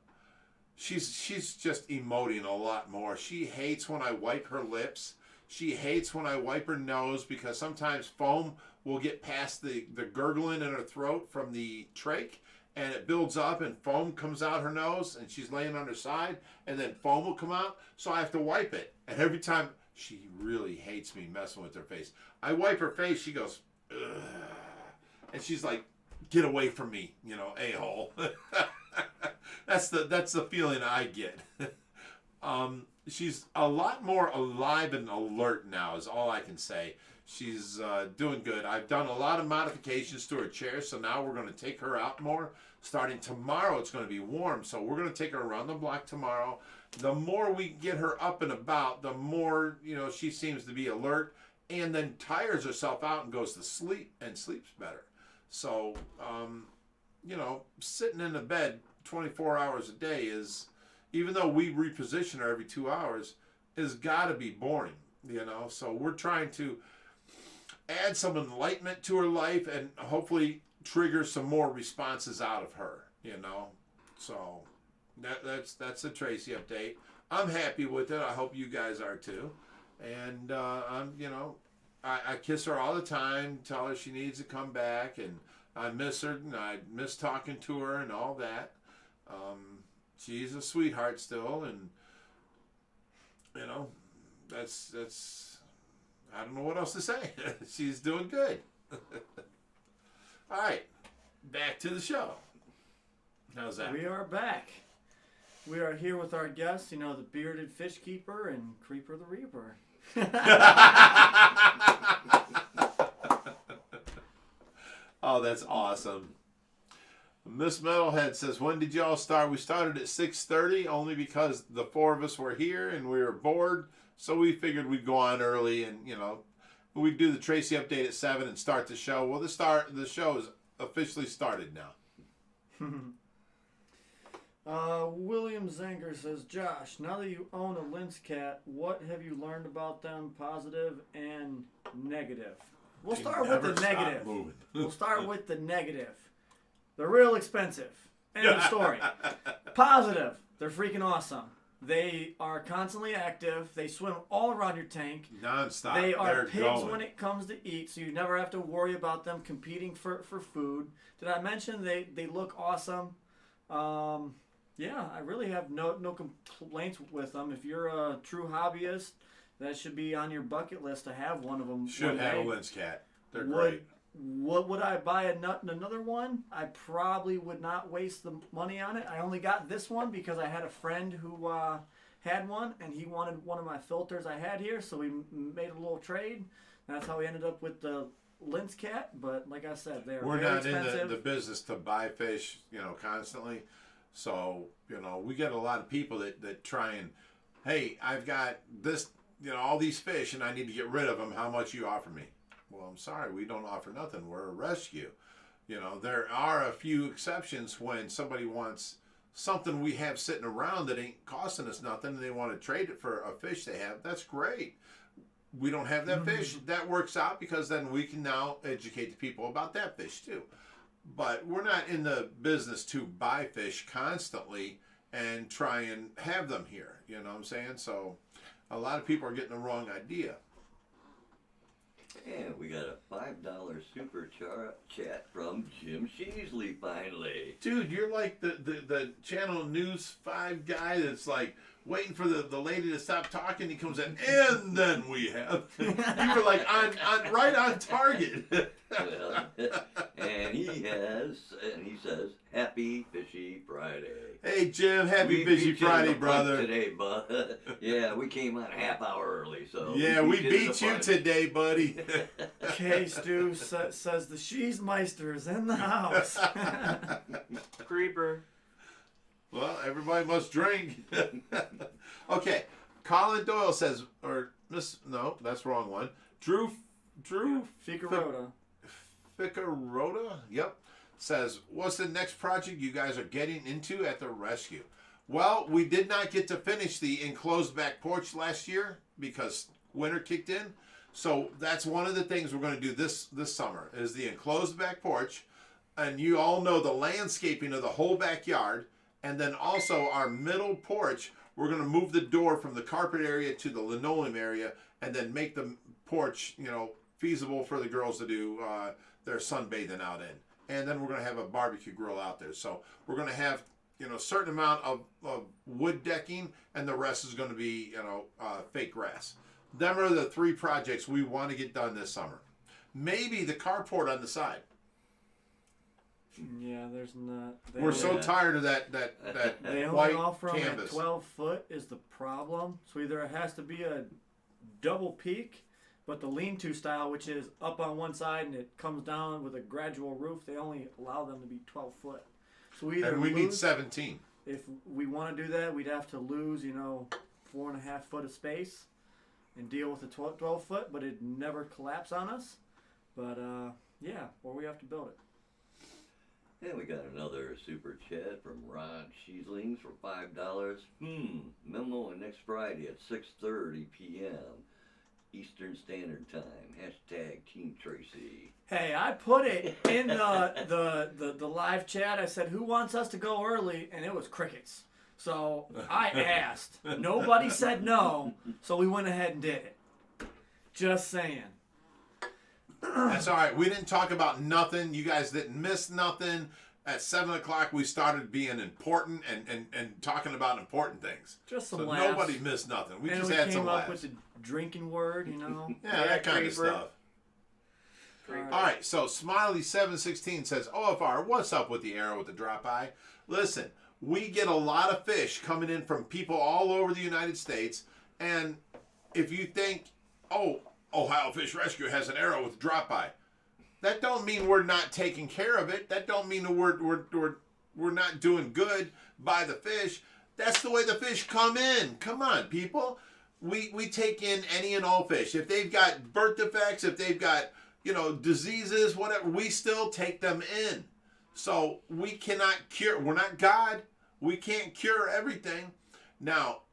emoting a lot more. She hates when I wipe her lips. She hates when I wipe her nose because sometimes foam will get past the gurgling in her throat from the trach and it builds up and foam comes out her nose and she's laying on her side and then foam will come out. So I have to wipe it. And every time, she really hates me messing with her face. I wipe her face, she goes, ugh. And she's like, get away from me, you know, a-hole. That's the feeling I get. She's a lot more alive and alert now is all I can say. She's doing good. I've done a lot of modifications to her chair, so now we're going to take her out more. Starting tomorrow, it's going to be warm, so we're going to take her around the block tomorrow. The more we get her up and about, the more, you know, she seems to be alert and then tires herself out and goes to sleep and sleeps better. So, you know, sitting in the bed 24 hours a day is, even though we reposition her every 2 hours, has got to be boring, you know. So we're trying to add some enlightenment to her life and hopefully trigger some more responses out of her, you know. So that's the Tracy update. I'm happy with it. I hope you guys are too. And I'm, you know, I kiss her all the time, tell her she needs to come back, and I miss her and I miss talking to her and all that. She's a sweetheart still, and you know, that's I don't know what else to say. She's doing good. All right, back to the show. How's that? We are back. We are here with our guests, you know, the bearded fish keeper and Creeper the Reaper. Oh, that's awesome. Miss Metalhead says, when did y'all start? We started at 6:30 only because the 4 of us were here and we were bored. So we figured we'd go on early and, you know, we'd do the Tracy update at 7 and start the show. Well, the show is officially started now. William Zanger says, Josh, now that you own a Lynx cat, what have you learned about them, positive and negative? We'll start with the negative. We'll start with the negative. They're real expensive. End of story. Positive. They're freaking awesome. They are constantly active. They swim all around your tank. Non-stop. They are They're pigs going. when it comes to eat, so you never have to worry about them competing for food. Did I mention they look awesome? Yeah, I really have no complaints with them. If you're a true hobbyist, that should be on your bucket list to have one of them. Should have a lens cat. They're Would- great. What would I buy another one? I probably would not waste the money on it. I only got this one because I had a friend who had one, and he wanted one of my filters I had here, so we made a little trade. That's how we ended up with the lens cat. But like I said, they're We're very not expensive. in the business to buy fish, constantly. So, we get a lot of people that try and, hey, I've got this, all these fish, and I need to get rid of them. How much you offer me? Well, I'm sorry, we don't offer nothing. We're a rescue. There are a few exceptions when somebody wants something we have sitting around that ain't costing us nothing, and they want to trade it for a fish they have. That's great. We don't have that fish. That works out because then we can now educate the people about that fish too. But we're not in the business to buy fish constantly and try and have them here. You know what I'm saying? So a lot of people are getting the wrong idea. And we got a $5 super chat from Jim Sheasley finally. Dude, you're like the Channel News 5 guy that's like waiting for the lady to stop talking. He comes in, and then we have. You were like on right on target. Well, and he says, Happy Fishy Friday. Hey Jim, happy We Fishy beat you in Friday, the punch brother. Today, bud. Yeah, we came on a half hour early, so Yeah, we you in beat the you punch. today, buddy. Okay, Stu says the Cheesemeister is in the house. Creeper. Well, everybody must drink. Okay, Colin Doyle says, no, that's the wrong one. Drew Figueroa. Ficaroda, yep, says, what's the next project you guys are getting into at the rescue? Well, we did not get to finish the enclosed back porch last year because winter kicked in. So that's one of the things we're going to do this summer is the enclosed back porch. And you all know the landscaping of the whole backyard. And then also our middle porch, we're going to move the door from the carpet area to the linoleum area and then make the porch, feasible for the girls to do their sunbathing out in. And then we're going to have a barbecue grill out there. So we're going to have, a certain amount of wood decking, and the rest is going to be, fake grass. Them are the 3 projects we want to get done this summer. Maybe the carport on the side. Yeah, there's not. We're so tired of that They only white offer them canvas. at 12 foot is the problem. So either it has to be a double peak, but the lean-to style, which is up on one side and it comes down with a gradual roof, they only allow them to be 12 foot. So we either And we need lose, 17. if we want to do that, we'd have to lose, 4.5 foot of space and deal with the 12 foot, but it'd never collapse on us. But yeah, or we have to build it. And we got another super chat from Ron Sheaslings for $5. Memo next Friday at 6:30 p.m. Eastern Standard Time. Hashtag Team Tracy. Hey, I put it in the live chat. I said, who wants us to go early? And it was crickets. So I asked. Nobody said no. So we went ahead and did it. Just saying. That's all right. We didn't talk about nothing. You guys didn't miss nothing. At 7 o'clock, we started being important and talking about important things. Just some So laughs. nobody missed nothing. We and just we had came some up laughs. with the drinking word, Yeah, that kind of Creeper. stuff. Creeper. All right, so Smiley716 says, OFR, what's up with the arrow with the drop eye? Listen, we get a lot of fish coming in from people all over the United States, and if you think, oh, Ohio Fish Rescue has an arrow with drop eye, that don't mean we're not taking care of it. That don't mean we're not doing good by the fish. That's the way the fish come in. Come on, people. We take in any and all fish. If they've got birth defects, if they've got, diseases, whatever, we still take them in. So we cannot cure. We're not God. We can't cure everything. Now,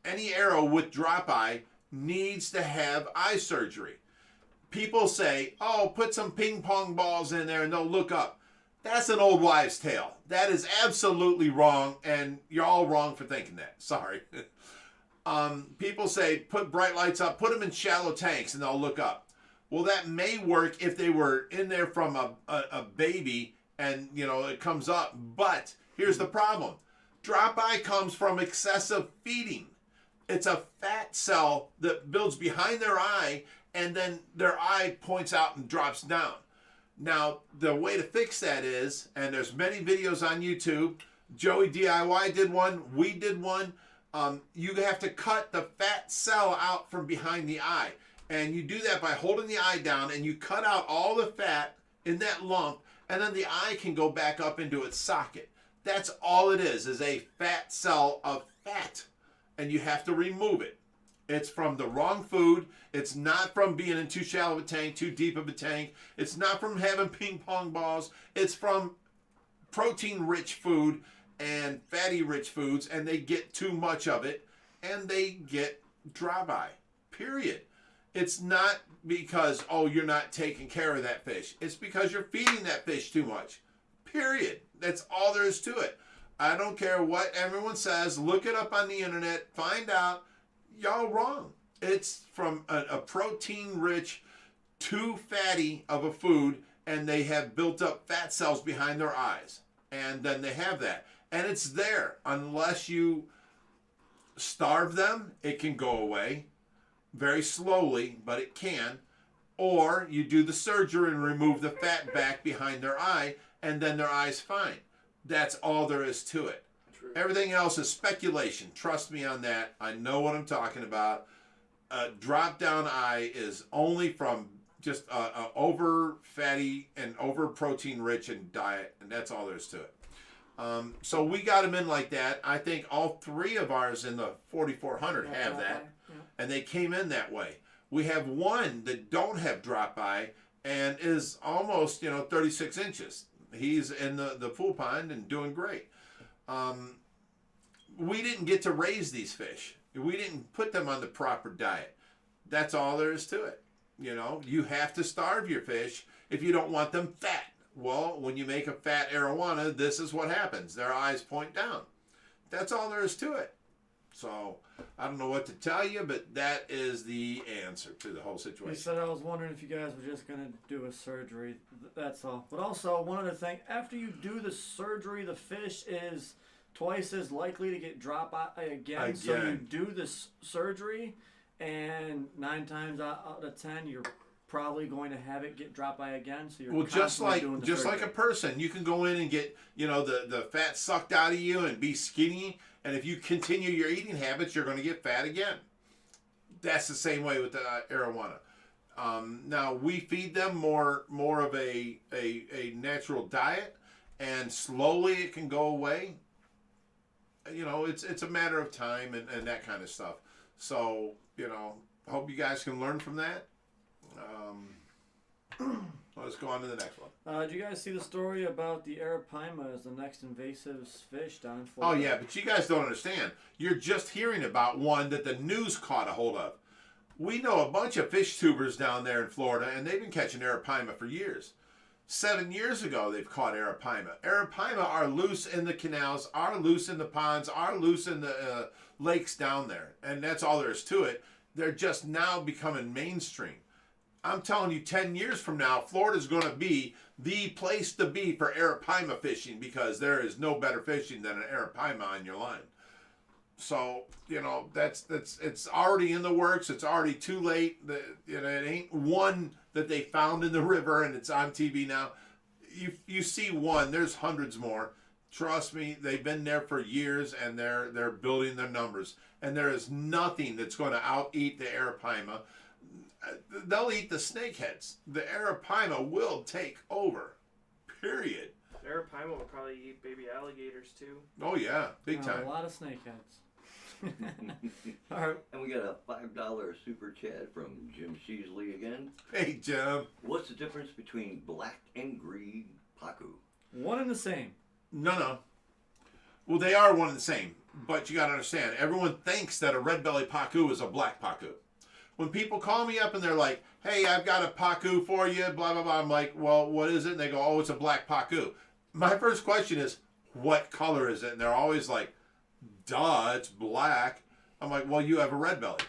any arrow with drop eye needs to have eye surgery. People say, oh, put some ping pong balls in there and they'll look up. That's an old wives' tale. That is absolutely wrong, and you're all wrong for thinking that. Sorry. People say, put bright lights up, put them in shallow tanks, and they'll look up. Well, that may work if they were in there from a baby and, you know, it comes up. But here's the problem. Drop eye comes from excessive feeding. It's a fat cell that builds behind their eye, and then their eye points out and drops down. Now, the way to fix that is, and there's many videos on YouTube, Joey DIY did one, we did one, you have to cut the fat cell out from behind the eye. And you do that by holding the eye down, and you cut out all the fat in that lump, and then the eye can go back up into its socket. That's all it is a fat cell of fat. And you have to remove it. It's from the wrong food. It's not from being in too shallow of a tank, too deep of a tank. It's not from having ping pong balls. It's from protein-rich food and fatty-rich foods, and they get too much of it, and they get drop eye, period. It's not because, oh, you're not taking care of that fish. It's because you're feeding that fish too much, period. That's all there is to it. I don't care what everyone says. Look it up on the internet. Find out. Y'all wrong. It's from a protein-rich, too fatty of a food, and they have built up fat cells behind their eyes. And then they have that. And it's there. Unless you starve them, it can go away very slowly, but it can. Or you do the surgery and remove the fat back behind their eye, and then their eye's fine. That's all there is to it. True. Everything else is speculation. Trust me on that. I know what I'm talking about. A drop-down eye is only from just a over fatty and over protein rich and diet, and that's all there is to it. So we got them in like that. I think all three of ours in the 4400 have that, and they came in that way. We have one that don't have drop eye and is almost 36 inches. He's in the pool pond and doing great. We didn't get to raise these fish. We didn't put them on the proper diet. That's all there is to it. You have to starve your fish if you don't want them fat. Well, when you make a fat arowana, this is what happens. Their eyes point down. That's all there is to it. So, I don't know what to tell you, but that is the answer to the whole situation. He said I was wondering if you guys were just going to do a surgery. That's all. But also, one other thing. After you do the surgery, the fish is twice as likely to get drop eye again. So you do this surgery, and 9 times out of 10, you're probably going to have it get drop eye again. So you're just like a person, you can go in and get the fat sucked out of you and be skinny. And if you continue your eating habits, you're going to get fat again. That's the same way with the arowana. Now we feed them more of a natural diet, and slowly it can go away. It's a matter of time and that kind of stuff. So hope you guys can learn from that. Let's go on to the next one. Did you guys see the story about the arapaima as the next invasive fish down in Florida? Oh, yeah, but you guys don't understand. You're just hearing about one that the news caught a hold of. We know a bunch of fish tubers down there in Florida, and they've been catching arapaima for years. 7 years ago, they've caught arapaima. Arapaima are loose in the canals, are loose in the ponds, are loose in the lakes down there, and that's all there is to it. They're just now becoming mainstream. I'm telling you, 10 years from now, Florida's going to be the place to be for arapaima fishing, because there is no better fishing than an arapaima on your line. So, it's already in the works. It's already too late. It ain't one that they found in the river and it's on TV now. You see one, there's hundreds more. Trust me, they've been there for years, and they're building their numbers. And there is nothing that's going to out-eat the arapaima. They'll eat the snakeheads. The arapaima will take over. Period. Arapaima will probably eat baby alligators too. Oh yeah, big time. A lot of snakeheads. All right. And we got a $5 super chat from Jim Sheasley again. Hey Jim. What's the difference between black and green Paku? One and the same. No. Well, they are one and the same, but you got to understand, everyone thinks that a red belly Paku is a black Paku. When people call me up and they're like, hey, I've got a Paku for you, blah, blah, blah. I'm like, well, what is it? And they go, oh, it's a black Paku. my first question is, what color is it? And they're always like, duh, it's black. I'm like, well, you have a red belly.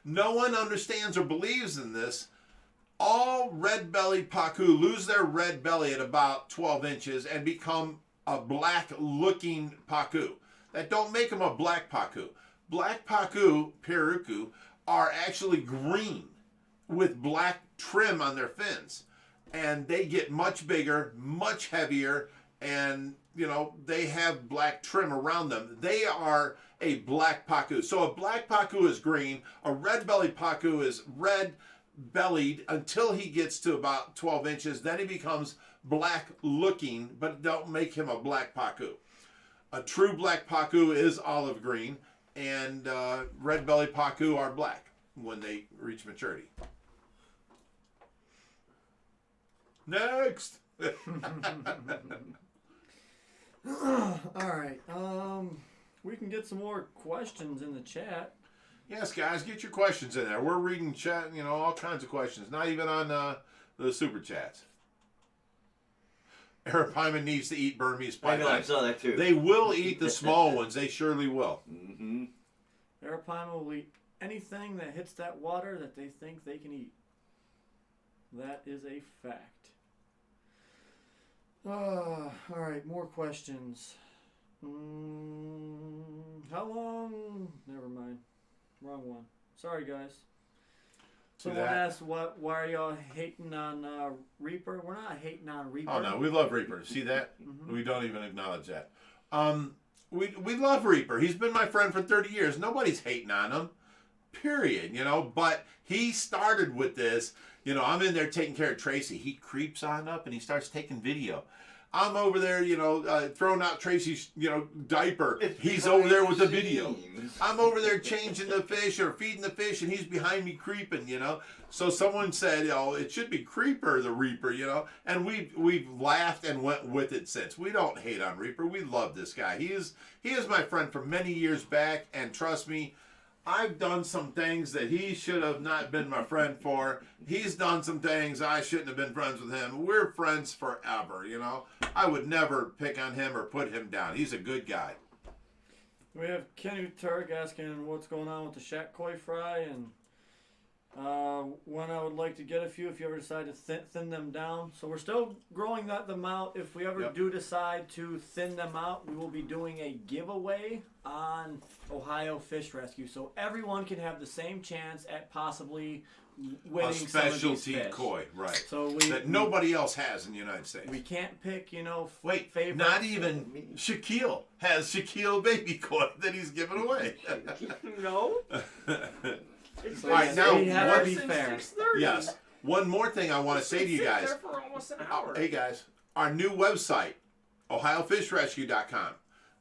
No one understands or believes in this. All red-bellied Paku lose their red belly at about 12 inches and become a black-looking Paku. That don't make them a black Paku. Black Paku, Peruku, are actually green with black trim on their fins. And they get much bigger, much heavier, and, you know, they have black trim around them. They are a black Paku. So a black Paku is green. A red-bellied Paku is red-bellied until he gets to about 12 inches. Then he becomes black-looking, but don't make him a black Paku. A true black Paku is olive green, and red-bellied Paku are black when they reach maturity. Next! All right. We can get some more questions in the chat. Yes, guys, get your questions in there. We're reading chat, you know, all kinds of questions. Not even on the super chats. Arapaima needs to eat Burmese I know, I python. saw that too. They will eat the small ones. They surely will. Mm-hmm. Arapaima will eat anything that hits that water that they think they can eat. That is a fact. All right, more questions. How long? Never mind. Wrong one. Sorry, guys. Someone asked, why are y'all hating on Reaper? We're not hating on Reaper. Oh, no, we love Reaper. See that? Mm-hmm. We don't even acknowledge that. We love Reaper. He's been my friend for 30 years. Nobody's hating on him. Period. You know, but he started with this. You know, I'm in there taking care of Tracy. He creeps on up and he starts taking video. I'm over there, you know, throwing out Tracy's, you know, diaper. He's over there with the video. I'm over there changing the fish or feeding the fish, and he's behind me creeping, you know. So someone said, oh, it should be Creeper the Reaper, you know. And we've laughed and went with it since. We don't hate on Reaper. We love this guy. He is my friend from many years back, and trust me, I've done some things that he should have not been my friend for. He's done some things I shouldn't have been friends with him. We're friends forever, you know. I would never pick on him or put him down. He's a good guy. We have Kenny Turk asking what's going on with the Shack Koi fry and when I would like to get a few if you ever decide to thin them down. So we're still growing them out. If we ever do decide to thin them out, we will be doing a giveaway on Ohio Fish Rescue. So everyone can have the same chance at possibly winning a some of these specialty fish. koi, right? So that nobody else has in the United States. We can't pick, you know, Wait, favorites. not even Shaquille has Shaquille baby koi that he's giving away. No. It's All right, now, we have to be fair. Yes. One more thing I want to say to you guys. There for almost an hour. Hey guys, our new website, OhioFishRescue.com.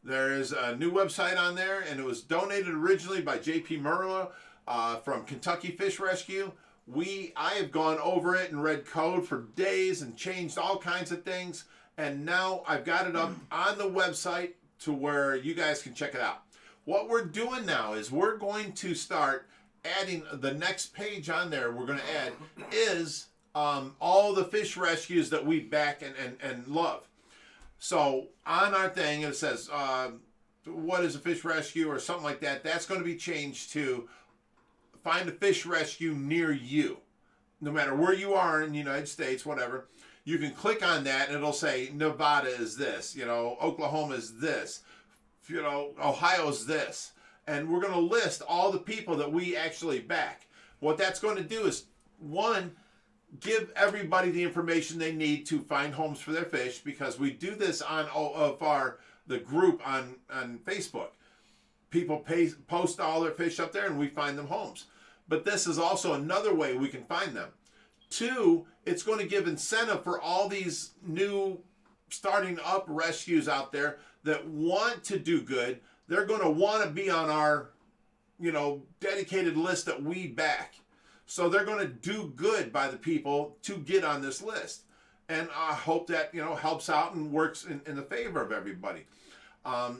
There is a new website on there, and it was donated originally by J.P. Merla from Kentucky Fish Rescue. I have gone over it and read code for days and changed all kinds of things, and now I've got it up on the website to where you guys can check it out. What we're doing now is we're going to start adding the next page on there. We're going to add is all the fish rescues that we back and love. So on our thing it says what is a fish rescue or something like that. That's going to be changed to find a fish rescue near you. No matter where you are in the United States, whatever, you can click on that and it'll say Nevada is this, you know, Oklahoma is this, you know, Ohio's this. And we're going to list all the people that we actually back. What that's going to do is, one, give everybody the information they need to find homes for their fish, because we do this on the group on Facebook. People post all their fish up there and we find them homes. But this is also another way we can find them. Two, it's going to give incentive for all these new starting up rescues out there that want to do good. They're going to want to be on our, you know, dedicated list that we back. So they're going to do good by the people to get on this list. And I hope that, you know, helps out and works in the favor of everybody.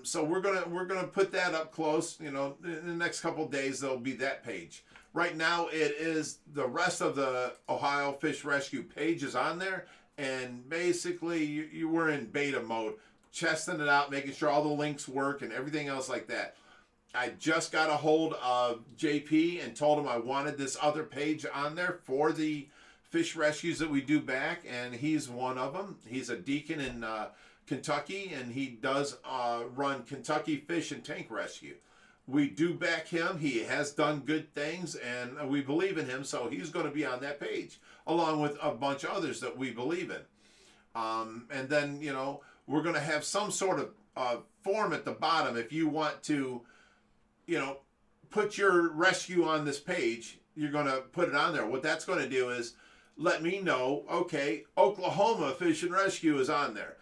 So we're gonna put that up close. You know, in the next couple of days there'll be that page. Right now it is the rest of the Ohio Fish Rescue page is on there, and basically you were in beta mode, testing it out, making sure all the links work and everything else like that. I just got a hold of JP and told him I wanted this other page on there for the fish rescues that we do back, and he's one of them. He's a deacon in Kentucky, and he does run Kentucky Fish and Tank Rescue. We do back him. He has done good things, and we believe in him, so he's going to be on that page, along with a bunch of others that we believe in. And then, you know, we're going to have some sort of form at the bottom if you want to, you know, put your rescue on this page. You're going to put it on there. What that's going to do is let me know, okay, Oklahoma Fish and Rescue is on there.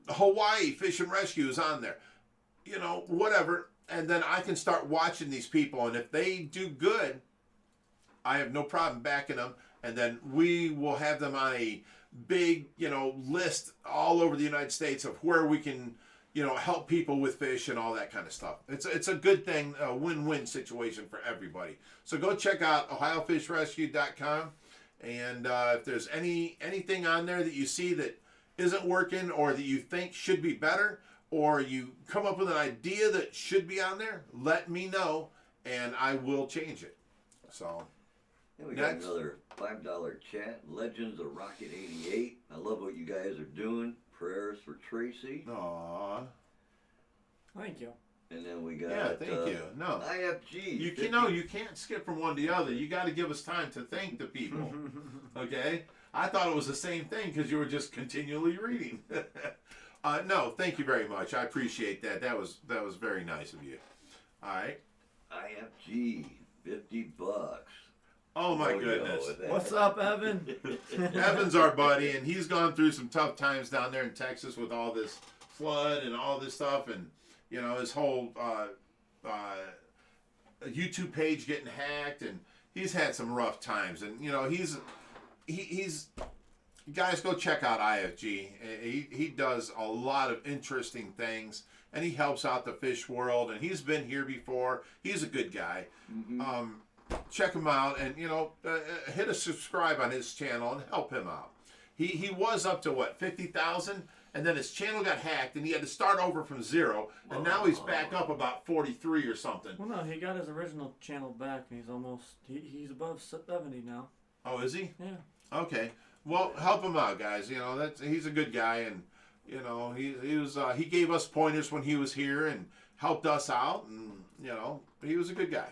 Hawaii Fish and Rescue is on there. You know, whatever. And then I can start watching these people. And if they do good, I have no problem backing them. And then we will have them on a big, you know, list all over the United States of where we can, you know, help people with fish and all that kind of stuff. It's a good thing, a win-win situation for everybody. So go check out ohiofishrescue.com. And if there's anything on there that you see that isn't working or that you think should be better, or you come up with an idea that should be on there, let me know and I will change it. So and we got another $5 chat. Legends of Rocket 88. I love what you guys are doing. Prayers for Tracy. Aww. Thank you. And then we got thank you. No. IFG. You can't skip from one to the other. You got to give us time to thank the people. Okay? I thought it was the same thing because you were just continually reading. No, thank you very much. I appreciate that. That was very nice of you. All right. IFG, $50. Oh my goodness. What's up, Evan? Evan's our buddy, and he's gone through some tough times down there in Texas with all this flood and all this stuff, and you know, his whole YouTube page getting hacked, and he's had some rough times. And you know, he's guys, go check out IFG. He does a lot of interesting things, and he helps out the fish world. And he's been here before. He's a good guy. Mm-hmm. Check him out, and you know, hit a subscribe on his channel and help him out. He was up to what, 50,000, and then his channel got hacked, and he had to start over from zero, and now he's back up about 43 or something. Well, no, he got his original channel back, and he's above 70 now. Oh, is he? Yeah. Okay. Well, help him out, guys. You know, he's a good guy, and you know, he gave us pointers when he was here and helped us out, and you know, he was a good guy.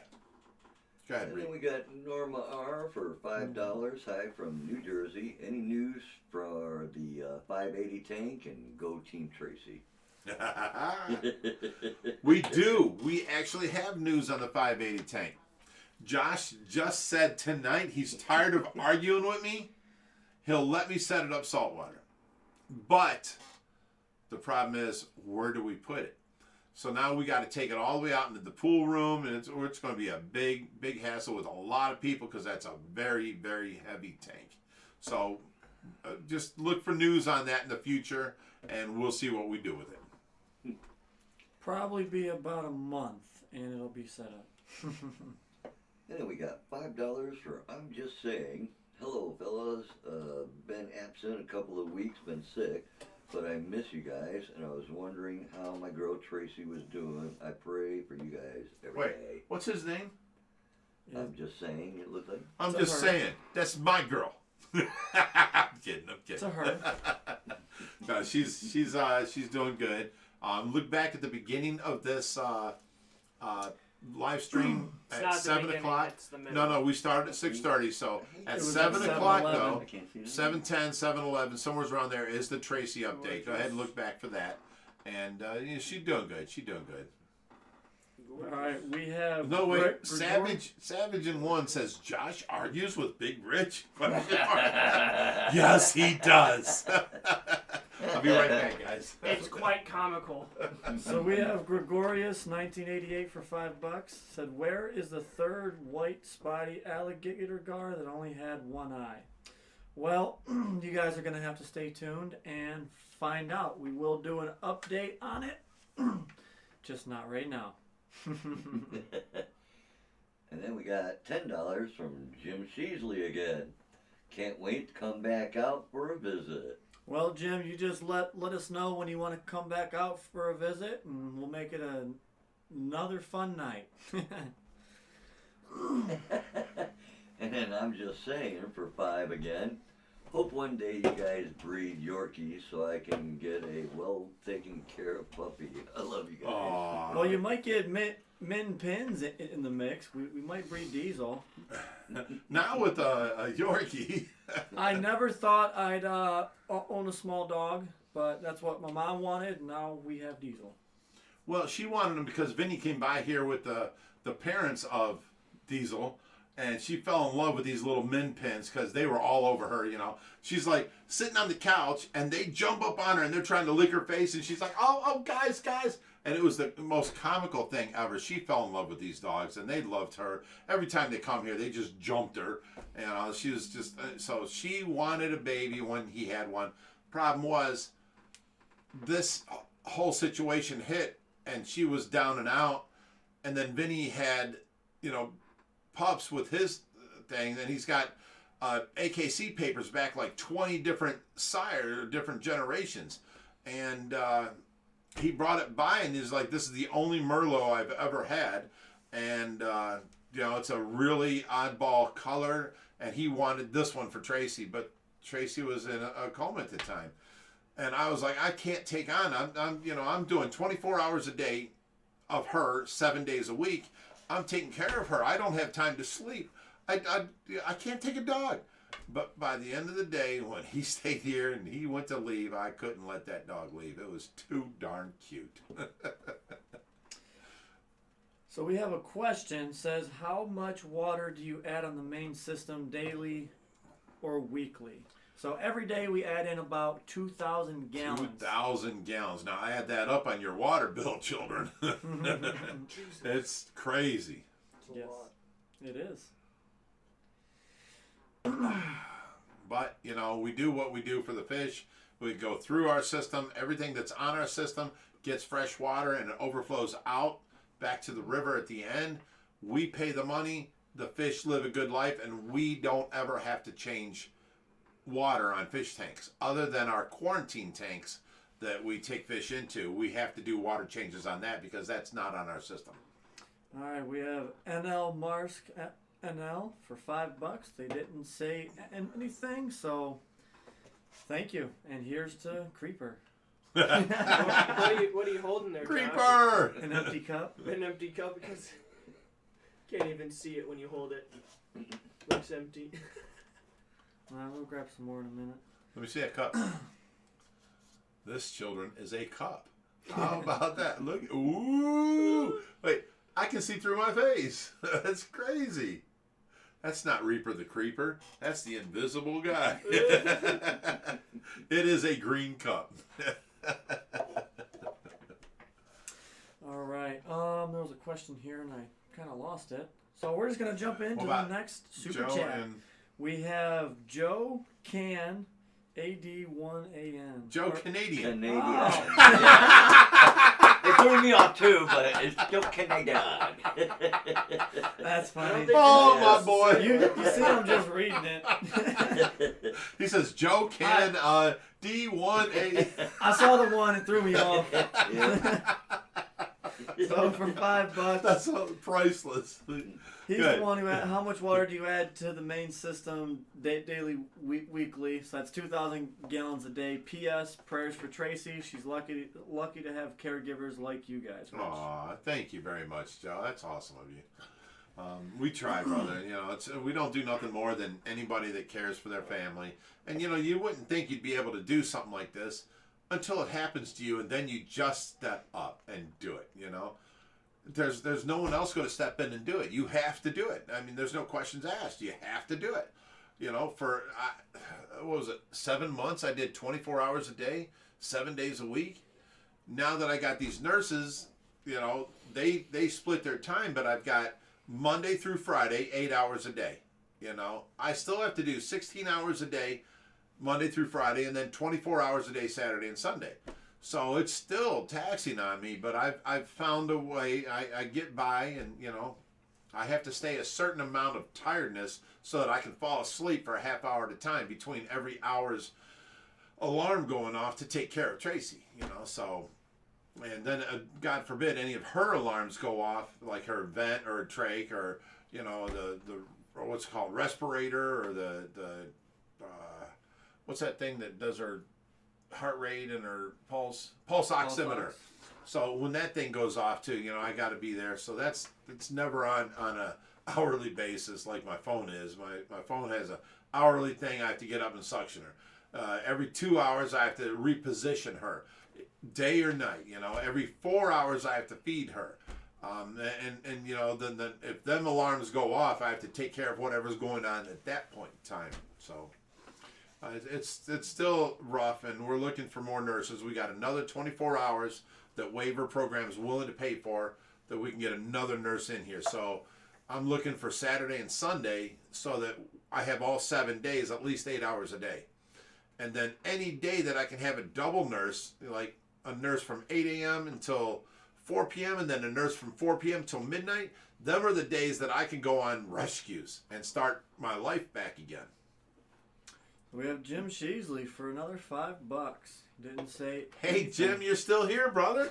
Go ahead, and Reed. then we got Norma R for $5. Hi from New Jersey. Any news for the 580 tank? And go Team Tracy. We do. We actually have news on the 580 tank. Josh just said tonight he's tired of arguing with me. He'll let me set it up saltwater. But the problem is, where do we put it? So now we got to take it all the way out into the pool room, and it's going to be a big hassle with a lot of people because that's a very, very heavy tank. So just look for news on that in the future, and we'll see what we do with it. Probably be about a month, and it'll be set up. And then we got $5 for I'm Just Saying. Hello, fellas. Been absent a couple of weeks, been sick. But I miss you guys, and I was wondering how my girl Tracy was doing. I pray for you guys every day. What's his name? I'm just saying, it looked like. I'm just saying. That's my girl. I'm kidding. It's a her. No, she's doing good. Look back at the beginning of this live stream at 7 o'clock. No, we started at 6:30. So at 7 o'clock, though, 7:10, 7:11, somewhere around there is the Tracy update. Go ahead and look back for that. And you know, she's doing good. All right, we have. No wait, Savage in one says Josh argues with Big Rich. Yes, he does. I'll be right back, guys. It's quite comical. So we have Gregorius 1988 for $5. Said, where is the third white spotty alligator gar that only had one eye? Well, you guys are going to have to stay tuned and find out. We will do an update on it, just not right now. And then we got $10 from Jim Sheasley again. Can't wait to come back out for a visit. Well, Jim, you just let us know when you want to come back out for a visit, and we'll make it another fun night. And then I'm just saying, for 5 again, hope one day you guys breed Yorkies so I can get a well taken care of puppy. I love you guys. Aww. Well, you might get Min Pins in the mix. We might breed Diesel. Now with a Yorkie. I never thought I'd own a small dog, but that's what my mom wanted, and now we have Diesel. Well, she wanted him because Vinny came by here with the parents of Diesel, and she fell in love with these little Min Pins because they were all over her, you know. She's like sitting on the couch, and they jump up on her, and they're trying to lick her face, and she's like, oh, guys. And it was the most comical thing ever. She fell in love with these dogs, and they loved her. Every time they come here, they just jumped her. And she was just, so she wanted a baby when he had one. Problem was, this whole situation hit, and she was down and out. And then Vinny had, you know, pups with his thing. And he's got AKC papers back like 20 different different generations. And he brought it by, and he's like, this is the only Merlot I've ever had. And, you know, it's a really oddball color. And he wanted this one for Tracy, but Tracy was in a coma at the time. And I was like, I can't take on. I'm doing 24 hours a day of her 7 days a week. I'm taking care of her. I don't have time to sleep. I can't take a dog. But by the end of the day, when he stayed here and he went to leave, I couldn't let that dog leave. It was too darn cute. So we have a question. Says, how much water do you add on the main system daily or weekly? So every day we add in about 2,000 gallons. 2,000 gallons. Now add that up on your water bill, children. It's crazy. That's a lot. It is. But, you know, we do what we do for the fish. We go through our system. Everything that's on our system gets fresh water, and it overflows out back to the river at the end. We pay the money. The fish live a good life, and we don't ever have to change water on fish tanks. Other than our quarantine tanks that we take fish into, we have to do water changes on that because that's not on our system. All right, we have NL Musk NL for $5. They didn't say anything, so thank you. And here's to Creeper. What are you holding there, Josh? Creeper! An empty cup. An empty cup because can't even see it when you hold it. Looks empty. We'll grab some more in a minute. Let me see that cup. This, children, is a cup. How about that? Look. Ooh. Wait, I can see through my face. That's crazy. That's not Reaper the Creeper. That's the invisible guy. It is a green cup. All right. There was a question here, and I kind of lost it. So we're just going to jump into the next super Joe chat. and We have Joe Can, AD1AN. Joe Canadian. Canadian. Wow. It threw me off too, but it's still Canadian. That's funny. Oh, my boy. You see I'm just reading it. He says Joe Can D1A. I saw the one and threw me off. Yeah. So for $5, That's so priceless. he's Good. the one who had, how much water do you add to the main system daily, weekly? So that's 2,000 gallons a day. P.S. Prayers for Tracy. She's lucky to have caregivers like you guys. Aw, thank you very much, Joe. That's awesome of you. We try, brother. You know, we don't do nothing more than anybody that cares for their family. And you know, you wouldn't think you'd be able to do something like this until it happens to you, and then you just step up and do it. You know, there's no one else going to step in and do it. You have to do it. I mean, there's no questions asked. You have to do it. You know, for what was it, 7 months? I did 24 hours a day, 7 days a week. Now that I got these nurses, you know, they split their time, but I've got Monday through Friday, 8 hours a day. You know, I still have to do 16 hours a day, Monday through Friday, and then 24 hours a day, Saturday and Sunday. So it's still taxing on me, but I've found a way. I get by, and you know, I have to stay a certain amount of tiredness so that I can fall asleep for a half hour at a time between every hour's alarm going off to take care of Tracy, you know. So, and then God forbid any of her alarms go off, like her vent or trach or, you know, the or what's it called, respirator, or the what's that thing that does her heart rate and her pulse oximeter. So when that thing goes off too, you know, I got to be there. So it's never on a hourly basis like my phone is. My phone has a hourly thing. I have to get up and suction her. Every 2 hours I have to reposition her, day or night. You know, every 4 hours I have to feed her. And you know, then if them alarms go off, I have to take care of whatever's going on at that point in time. So it's still rough, and we're looking for more nurses. We got another 24 hours that waiver program's willing to pay for, that we can get another nurse in here. So I'm looking for Saturday and Sunday so that I have all 7 days, at least 8 hours a day. And then any day that I can have a double nurse, like a nurse from 8 a.m. until 4 p.m. and then a nurse from 4 p.m. till midnight, them are the days that I can go on rescues and start my life back again. We have Jim Sheasley for another $5. Didn't say. Hey, Jim, you're still here, brother?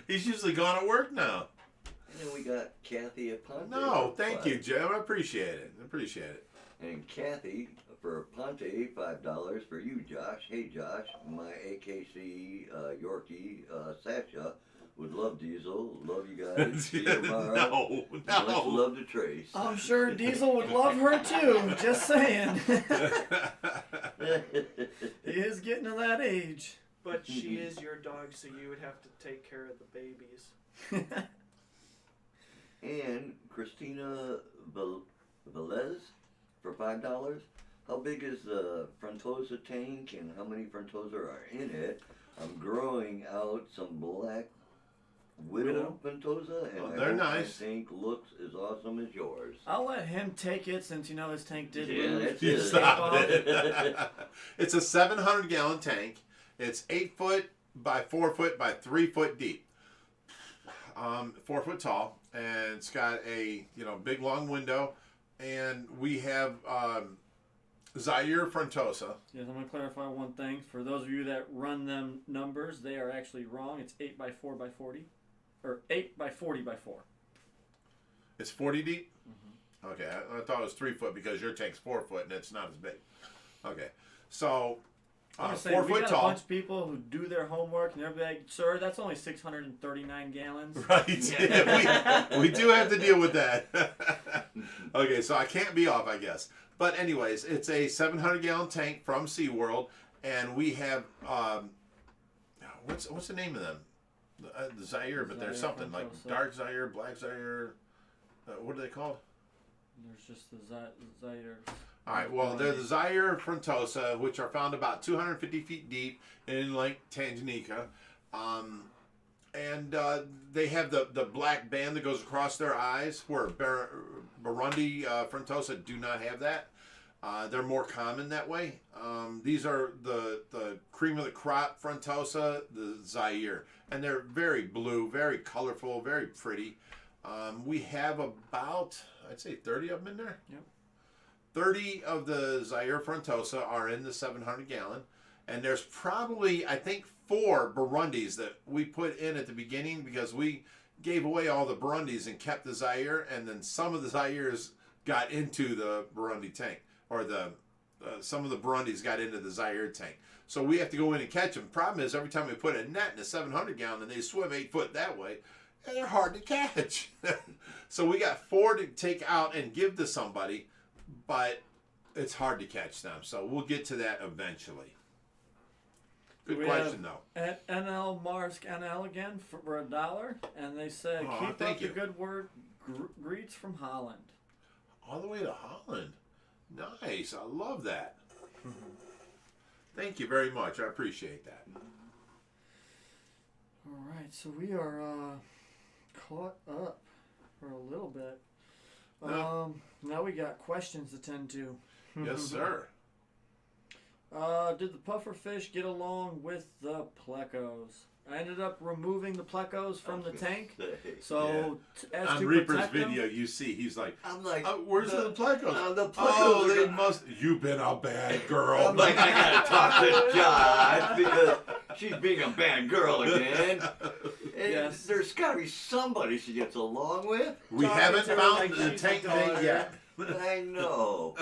He's usually gone at work now. And then we got Kathy at Ponte. No, thank you, Jim. I appreciate it. And Kathy for Ponte, $5 for you, Josh. Hey, Josh, my AKC Yorkie Sasha would love Diesel. Love you guys. See you tomorrow. No. Much love to Trace. I'm sure Diesel would love her too. Just saying. He is getting to that age. But she is your dog, so you would have to take care of the babies. And Christina Velez for $5. How big is the Frontosa tank and how many Frontosa are in it? I'm growing out some black Widow Frontosa, and they're nice. My tank looks as awesome as yours. I'll let him take it since you know his tank did Yeah, move. that's You it. stop it. It's a 700-gallon tank. It's 8 foot by 4 foot by 3 foot deep. 4 foot tall, and it's got a big long window, and we have Zaire Frontosa. Yes, I'm going to clarify one thing. For those of you that run them numbers, they are actually wrong. It's 8 by 4 by 40. Or 8 by 40 by 4. It's 40 deep? Mm-hmm. Okay, I thought it was 3 foot because your tank's 4 foot and it's not as big. Okay, so 4 4 we foot got tall. a bunch of people who do their homework and they're like, sir, that's only 639 gallons. Right, yeah, we do have to deal with that. Okay, so I can't be off, I guess. But anyways, it's a 700-gallon tank from SeaWorld, and we have, what's the name of them? The Zaire, but there's something like dark Zaire, black Zaire. What are they called? There's just the Zaire. All right, well, they're the Zaire Frontosa, which are found about 250 feet deep in Lake Tanganyika. And they have the black band that goes across their eyes, where Burundi Frontosa do not have that. They're more common that way. These are the cream of the crop Frontosa, the Zaire. And they're very blue, very colorful, very pretty. We have about, I'd say 30 of them in there. Yep. 30 of the Zaire Frontosa are in the 700-gallon. And there's probably, I think, 4 Burundis that we put in at the beginning because we gave away all the Burundis and kept the Zaire. And then some of the Zaires got into the Burundi tank. Or some of the Burundis got into the Zaire tank. So we have to go in and catch them. Problem is, every time we put a net in a 700-gallon and they swim 8 foot that way, and they're hard to catch. So we got 4 to take out and give to somebody, but it's hard to catch them. So we'll get to that eventually. Good question, though. At NL Marsk NL again for $1, and they said, keep up the good word. Greets from Holland. All the way to Holland. Nice. I love that. Thank you very much. I appreciate that. All right, so we are caught up for a little bit. Now we got questions to tend to. Yes, sir. Did the puffer fish get along with the plecos? I ended up removing the plecos from the tank. So as on to Reaper's protect them, video, you see he's like, I'm like, where's the plecos? the plecos Oh, are they gone. must. You've been a bad girl. I'm like, I gotta talk to Josh because she's being a bad girl again. And Yes. there's gotta be somebody she gets along with. We Talking haven't to her found like the she's a tank daughter. thing yet. I know.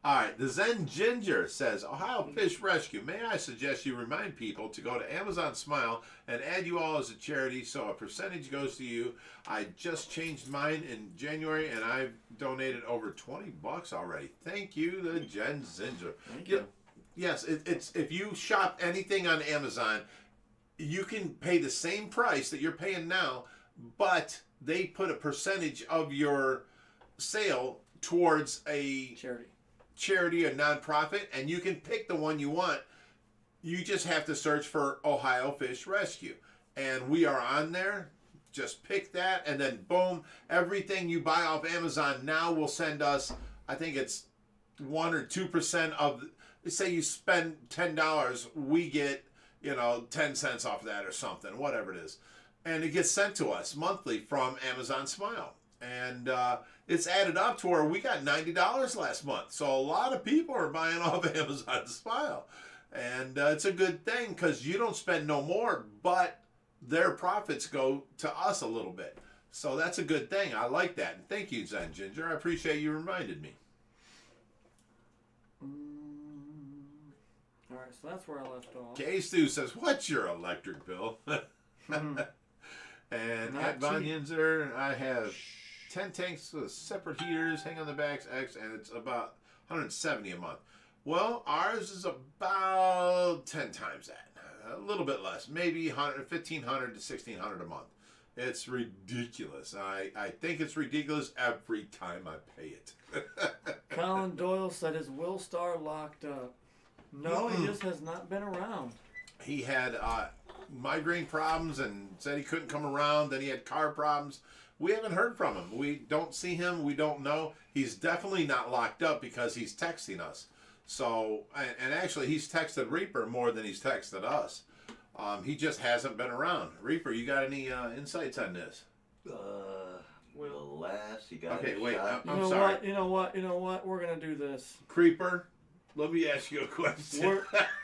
All right, the Zen Ginger says, Ohio Fish Rescue, may I suggest you remind people to go to Amazon Smile and add you all as a charity so a percentage goes to you. I just changed mine in January and I've donated over $20 already. Thank you, the Jen Ginger. Thank you. Yes, it's if you shop anything on Amazon, you can pay the same price that you're paying now, but they put a percentage of your sale towards a charity, a nonprofit, and you can pick the one you want. You just have to search for Ohio Fish Rescue, and we are on there. Just pick that, and then boom, everything you buy off Amazon now will send us, I think it's 1 or 2% of, say you spend $10, we get 10 cents off that or something, whatever it is, and it gets sent to us monthly from Amazon Smile. And it's added up to where we got $90 last month. So a lot of people are buying off Amazon Smile. And it's a good thing because you don't spend no more, but their profits go to us a little bit. So that's a good thing. I like that. And thank you, Zen Ginger. I appreciate you reminded me. All right, so that's where I left off. K-Stu says, what's your electric bill? And Not at Von cheap. Yinzer, I have 10 tanks with separate heaters, hang on the backs, X, and it's about $170 a month. Well, ours is about 10 times that. A little bit less, maybe $1,500 to $1,600 a month. It's ridiculous. I think it's ridiculous every time I pay it. Colin Doyle said, is Will Star locked up? No, he just has not been around. He had migraine problems and said he couldn't come around. Then he had car problems. We haven't heard from him. We don't see him. We don't know. He's definitely not locked up because he's texting us. So, and actually he's texted Reaper more than he's texted us. He just hasn't been around. Reaper, you got any insights on this? The last he got. Okay, wait. shot. I'm sorry. You know what? We're gonna do this. Creeper, let me ask you a question.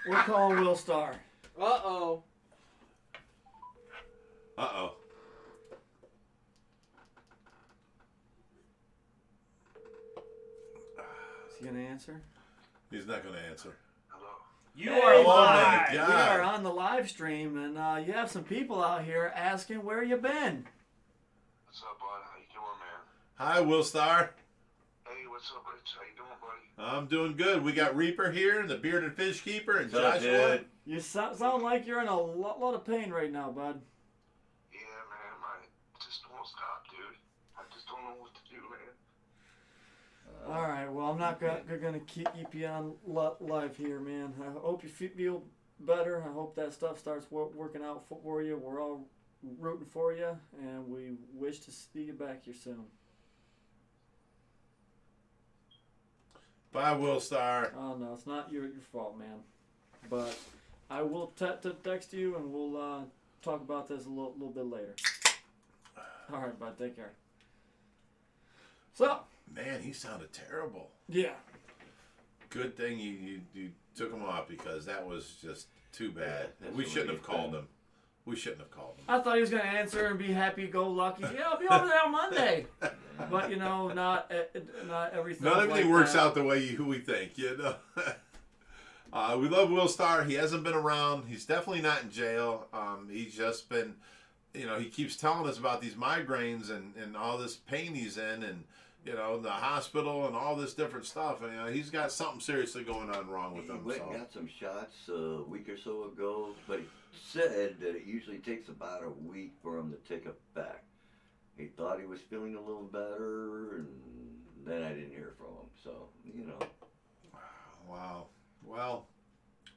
We're calling Will Star. Uh-oh. Uh-oh. Is he gonna answer? He's not going to answer. You Hey, are Oh, live. my We God. are on the live stream, and you have some people out here asking where you been. What's up, bud? How you doing, man? Hi, Will Star. Hey, what's up, Rich? How you doing, buddy? I'm doing good. We got Reaper here, the bearded fish keeper, and What's up, Joshua. dude? You sound like you're in a lot of pain right now, bud. Yeah, man. I just won't stop, dude. I just don't know what to do, man. All right, well, I'm not gonna keep you on live here, man. I hope you feel better. I hope that stuff starts working out for you. We're all rooting for you, and we wish to see you back here soon. Bye, Will Star. Oh no, it's not your fault, man. But I will text you, and we'll talk about this a little bit later. All right, bud. Take care. So. Man, he sounded terrible. Yeah. Good thing you took him off because that was just too bad. Yeah, We that's shouldn't what have called him. We shouldn't have called him. I thought he was going to answer and be happy-go-lucky. Yeah, I'll be over there on Monday. But, not everything. Not everything like works that. out the way we think, we love Will Star. He hasn't been around. He's definitely not in jail. He's just been, he keeps telling us about these migraines and all this pain he's in and, the hospital and all this different stuff. And he's got something seriously going on wrong with him. He went So. and got some shots a week or so ago, but he said that it usually takes about a week for him to take effect. He thought he was feeling a little better, and then I didn't hear from him. So, Wow. Well,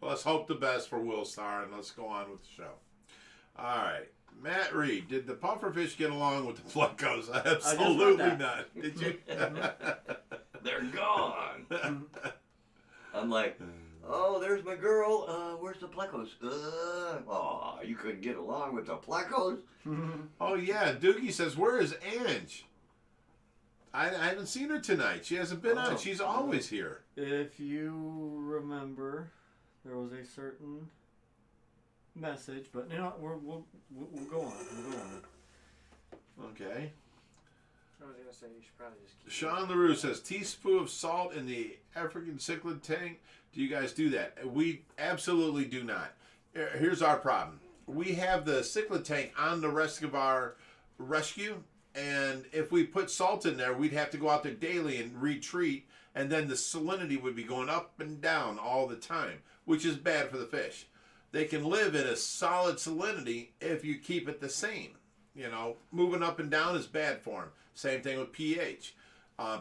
let's hope the best for Will Star, and let's go on with the show. All right. Matt Reed, did the pufferfish get along with the flucos? Absolutely that. not. Did you? they're gone. I'm like, Oh, there's my girl. Where's the plecos? Oh, you couldn't get along with the plecos? Oh, yeah. Doogie says, where is Ange? I haven't seen her tonight. She hasn't been on. She's always here. If you remember, there was a certain message, but you know, we'll go on. We'll go on. Okay. I was gonna say you should probably just keep. Sean LaRue says, teaspoon of salt in the African cichlid tank. Do you guys do that? We absolutely do not. Here's our problem. We have the cichlid tank on the rest of our rescue, and if we put salt in there, we'd have to go out there daily and retreat, and then the salinity would be going up and down all the time, which is bad for the fish. They can live in a solid salinity if you keep it the same. You know, moving up and down is bad for them. Same thing with pH.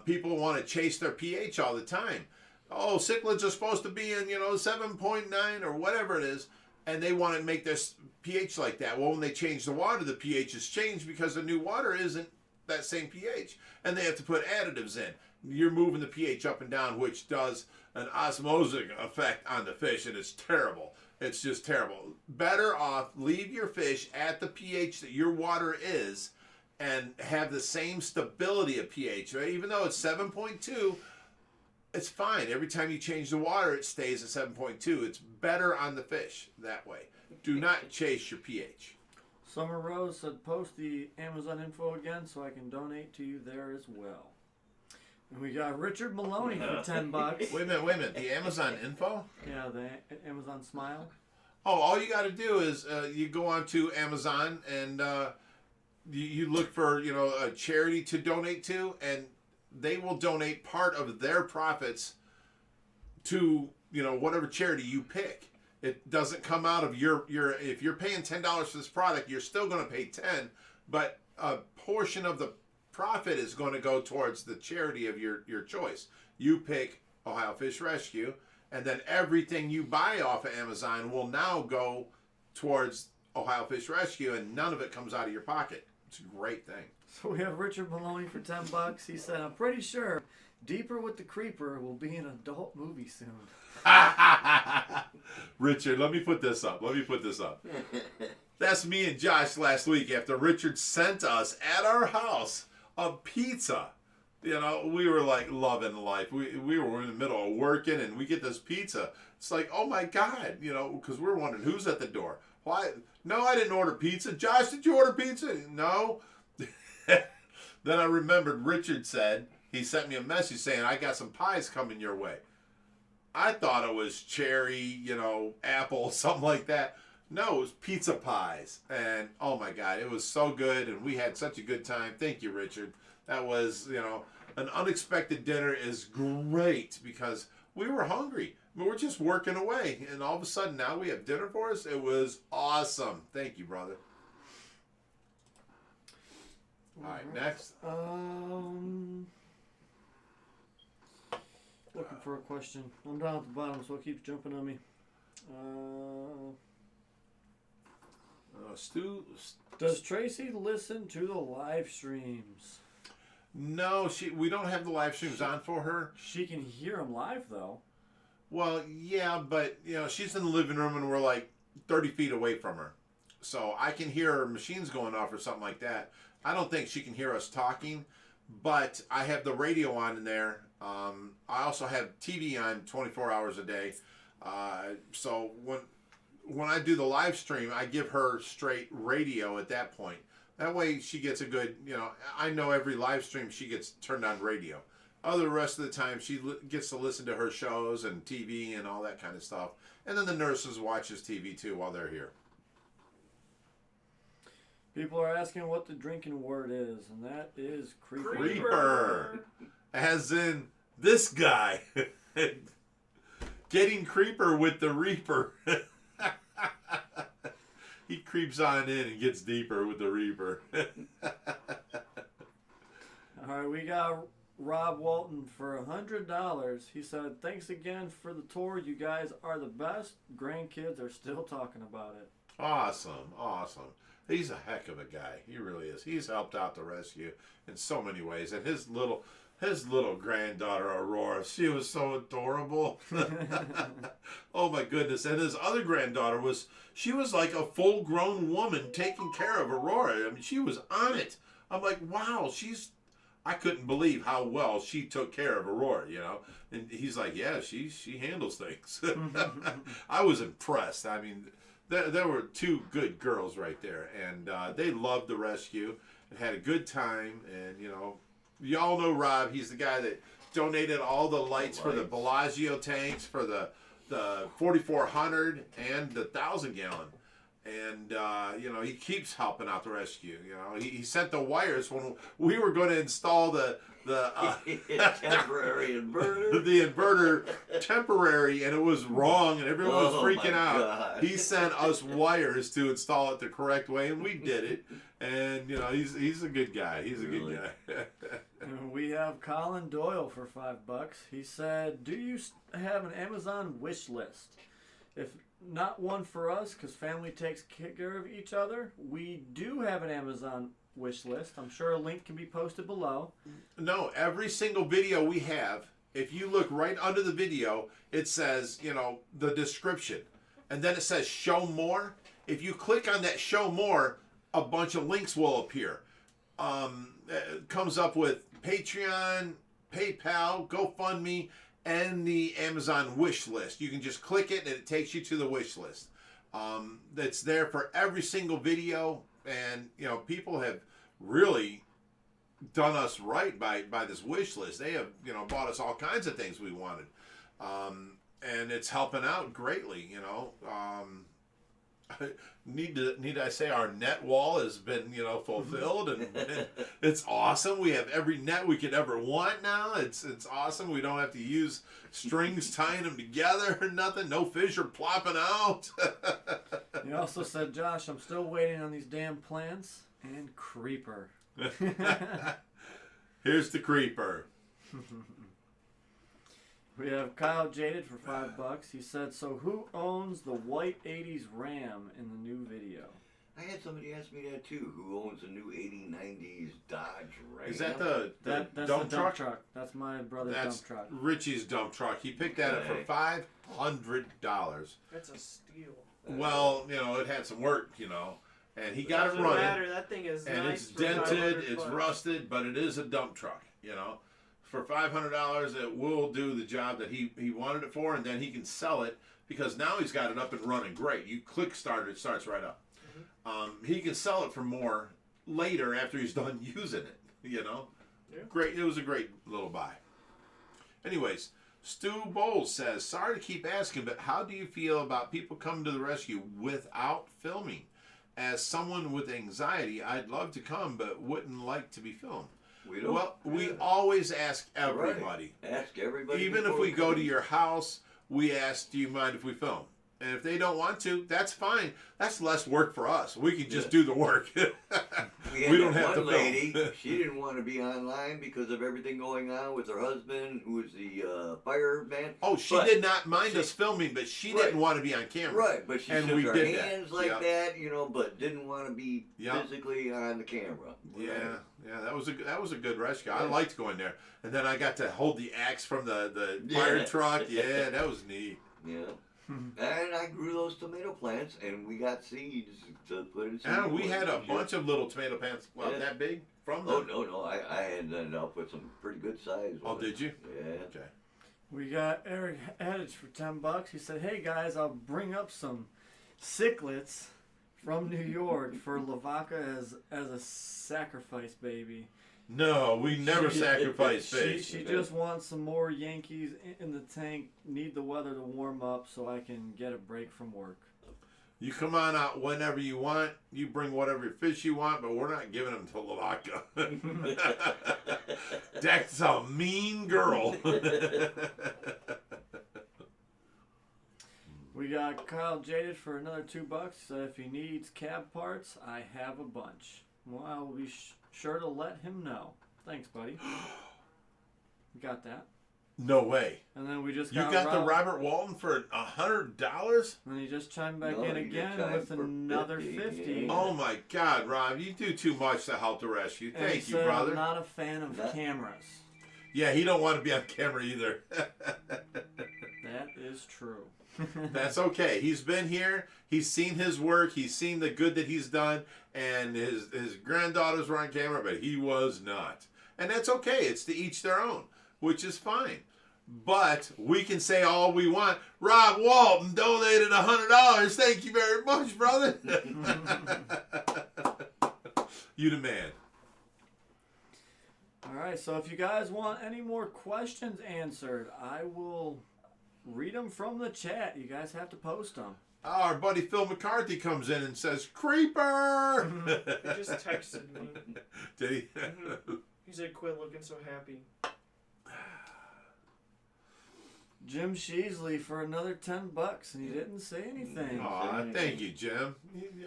People want to chase their pH all the time. Oh, cichlids are supposed to be in, 7.9 or whatever it is, and they want to make their pH like that. Well, when they change the water, the pH is changed because the new water isn't that same pH, and they have to put additives in. You're moving the pH up and down, which does an osmotic effect on the fish, and it's terrible. It's just terrible. Better off leave your fish at the pH that your water is and have the same stability of pH. Right? Even though it's 7.2, it's fine. Every time you change the water, it stays at 7.2. It's better on the fish that way. Do not chase your pH. Summer Rose said, post the Amazon info again so I can donate to you there as well. And we got Richard Maloney for $10. Wait a minute. The Amazon info? Yeah, the Amazon Smile. Oh, all you got to do is you go on to Amazon and you look for, a charity to donate to, and they will donate part of their profits to, whatever charity you pick. It doesn't come out of your if you're paying $10 for this product, you're still going to pay 10, but a portion of the profit is going to go towards the charity of your choice. You pick Ohio Fish Rescue, and then everything you buy off of Amazon will now go towards Ohio Fish Rescue, and none of it comes out of your pocket. It's a great thing. So we have Richard Maloney for $10. He said, I'm pretty sure Deeper with the Creeper will be an adult movie soon. Richard, let me put this up. That's me and Josh last week after Richard sent us at our house a pizza. We were like loving life. We were in the middle of working, and we get this pizza. It's like, oh my God, because we're wondering who's at the door. Why? No, I didn't order pizza. Josh, did you order pizza? No. Then I remembered Richard said, he sent me a message saying, I got some pies coming your way. I thought it was cherry, apple, something like that. No, it was pizza pies. And oh my God, it was so good, and we had such a good time. Thank you, Richard. That was, an unexpected dinner is great because we were hungry. We were just working away, and all of a sudden now we have dinner for us. It was awesome. Thank you, brother. All right, next. Looking for a question. I'm down at the bottom, so it keeps jumping on me. Stu. Does Tracy listen to the live streams? No, we don't have the live streams on for her. She can hear them live, though. Well, yeah, but, she's in the living room and we're like 30 feet away from her. So I can hear her machines going off or something like that. I don't think she can hear us talking, but I have the radio on in there. I also have TV on 24 hours a day. So when I do the live stream, I give her straight radio at that point. That way she gets a good, I know every live stream she gets turned on radio. Other rest of the time she gets to listen to her shows and TV and all that kind of stuff. And then the nurses watches TV too while they're here. People are asking what the drinking word is, and that is creeper. Creeper. As in this guy. Getting creeper with the reaper. He creeps on in and gets deeper with the reaper. All right, we got Rob Walton for $100. He said, thanks again for the tour. You guys are the best. Grandkids are still talking about it. Awesome. He's a heck of a guy. He really is. He's helped out the rescue in so many ways. And his little His little granddaughter Aurora, she was so adorable. Oh my goodness! And his other granddaughter she was like a full-grown woman taking care of Aurora. I mean, she was on it. I'm like, wow, I couldn't believe how well she took care of Aurora, you know. And he's like, yeah, she handles things. I was impressed. I mean, there were two good girls right there, and they loved the rescue and had a good time. And you know, y'all know Rob. He's the guy that donated all the lights for the Bellagio tanks for the 4,400 and the 1,000 gallon. And, you know, he keeps helping out the rescue. You know, he sent the wires when we were going to install the temporary inverter. The inverter temporary, and it was wrong, and everyone was freaking out. God. He sent us wires to install it the correct way, and we did it. And, you know, he's a good guy. He's a good guy. And we have Colin Doyle for $5. He said, do you have an Amazon wish list? If not one for us, because family takes care of each other, we do have an Amazon wish list. I'm sure a link can be posted below. No, every single video we have, if you look right under the video, it says, you know, the description. And then it says show more. If you click on that show more, a bunch of links will appear. It comes up with Patreon, PayPal, GoFundMe, and the Amazon wish list. You can just click it and it takes you to the wish list. That's there for every single video, and you know, people have really done us right by this wish list. They have, you know, bought us all kinds of things we wanted, and it's helping out greatly. You know, need I say our net wall has been, you know, fulfilled, and it's awesome. We have every net we could ever want now. It's awesome. We don't have to use strings tying them together or nothing. No fish are plopping out. He also said, Josh, I'm still waiting on these damn plants and creeper. Here's the creeper. We have Kyle Jaded for $5. He said, so who owns the white 80s Ram in the new video? I had somebody ask me that too. Who owns a new 80s, 90s Dodge Ram? Is that the That's dump the truck? dump truck. That's my brother's That's dump truck. Richie's dump truck. He picked that up for $500. That's a steal. Well, you know, it had some work, you know, and he got it Doesn't running. matter. That thing is And nice it's for dented, 500 it's bucks. rusted, but it is a dump truck, you know. For $500, it will do the job that he wanted it for, and then he can sell it because now he's got it up and running great. You click start, it starts right up. He can sell it for more later after he's done using it, you know. Yeah. Great, it was a great little buy. Anyways, Stu Bowles says, sorry to keep asking, but how do you feel about people coming to the rescue without filming? As someone with anxiety, I'd love to come, but wouldn't like to be filmed. We always ask everybody. Right. Ask everybody. Even if we go to your house, we ask, do you mind if we film? And if they don't want to, that's fine. That's less work for us. We can just do the work. We don't have to one lady, film. she didn't want to be online because of everything going on with her husband, who was the fireman. Oh, she did not mind us filming, but she didn't want to be on camera. Right, but she And shook we her did hands that. like Yep. that, you know, but didn't want to be Yep. physically on the camera. Yeah, Right. yeah, that was a good rescue. I Yeah. liked going there, and then I got to hold the axe from the fire truck. Yeah, that was neat. Yeah. And I grew those tomato plants, and we got seeds to put in. And we had a bunch of little tomato plants, that big from them. Oh no, I ended up with some pretty good size. Oh, ones. did you? Yeah. Okay. We got Eric Hedge for $10. He said, hey guys, I'll bring up some cichlids from New York for Lavaca as a sacrifice baby. No, we never sacrifice fish. She just wants some more Yankees in the tank. Need the weather to warm up so I can get a break from work. You come on out whenever you want. You bring whatever fish you want, but we're not giving them to Lavaca. That's a mean girl. We got Kyle Jaded for another $2. If he needs cab parts, I have a bunch. Well, I will be sure to let him know. Thanks, buddy. We got that. No way. And then we just You got the Robert Walton for $100? And he just chimed back No, in he again chimed with for another 50, 50. yeah. Oh my God, Rob, you do too much to help the rescue. And he Thank you, said, brother. I'm not a fan of That- cameras. Yeah, he don't want to be on camera either. That is true. That's okay. He's been here. He's seen his work. He's seen the good that he's done. And his granddaughters were on camera, but he was not. And that's okay. It's to each their own, which is fine. But we can say all we want. Rob Walton donated $100. Thank you very much, brother. You the man. All right, so if you guys want any more questions answered, I will read them from the chat. You guys have to post them. Our buddy Phil McCarthy comes in and says, "Creeper!" He just texted me. Did he? He said, "Quit looking so happy." Jim Sheasley for another $10, and he didn't say anything. Aw, thank you, Jim.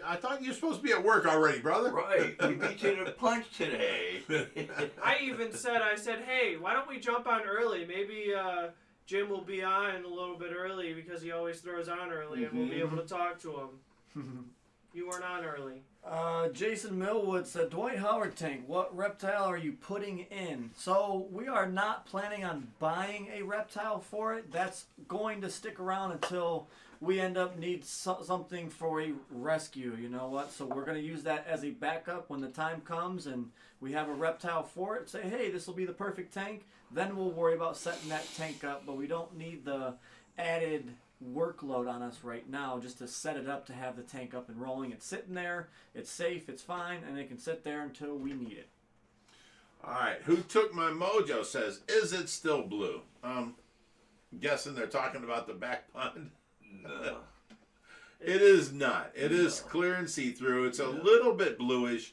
I thought you were supposed to be at work already, brother. Right. We beat you to the punch today. I said, hey, why don't we jump on early? Maybe Jim will be on a little bit early because he always throws on early, and we'll be able to talk to him. You weren't on early. Jason Millwood said, Dwight Howard tank, what reptile are you putting in? So we are not planning on buying a reptile for it. That's going to stick around until we end up need something for a rescue, you know what? So we're going to use that as a backup when the time comes and we have a reptile for it. Say, hey, this will be the perfect tank. Then we'll worry about setting that tank up, but we don't need the added workload on us right now just to set it up to have the tank up and rolling. It's sitting there, it's safe, it's fine, and it can sit there until we need it. All right, who took my mojo says, is it still blue? Guessing they're talking about the back pond. No. It is not. It is clear and see-through. It's a little bit bluish,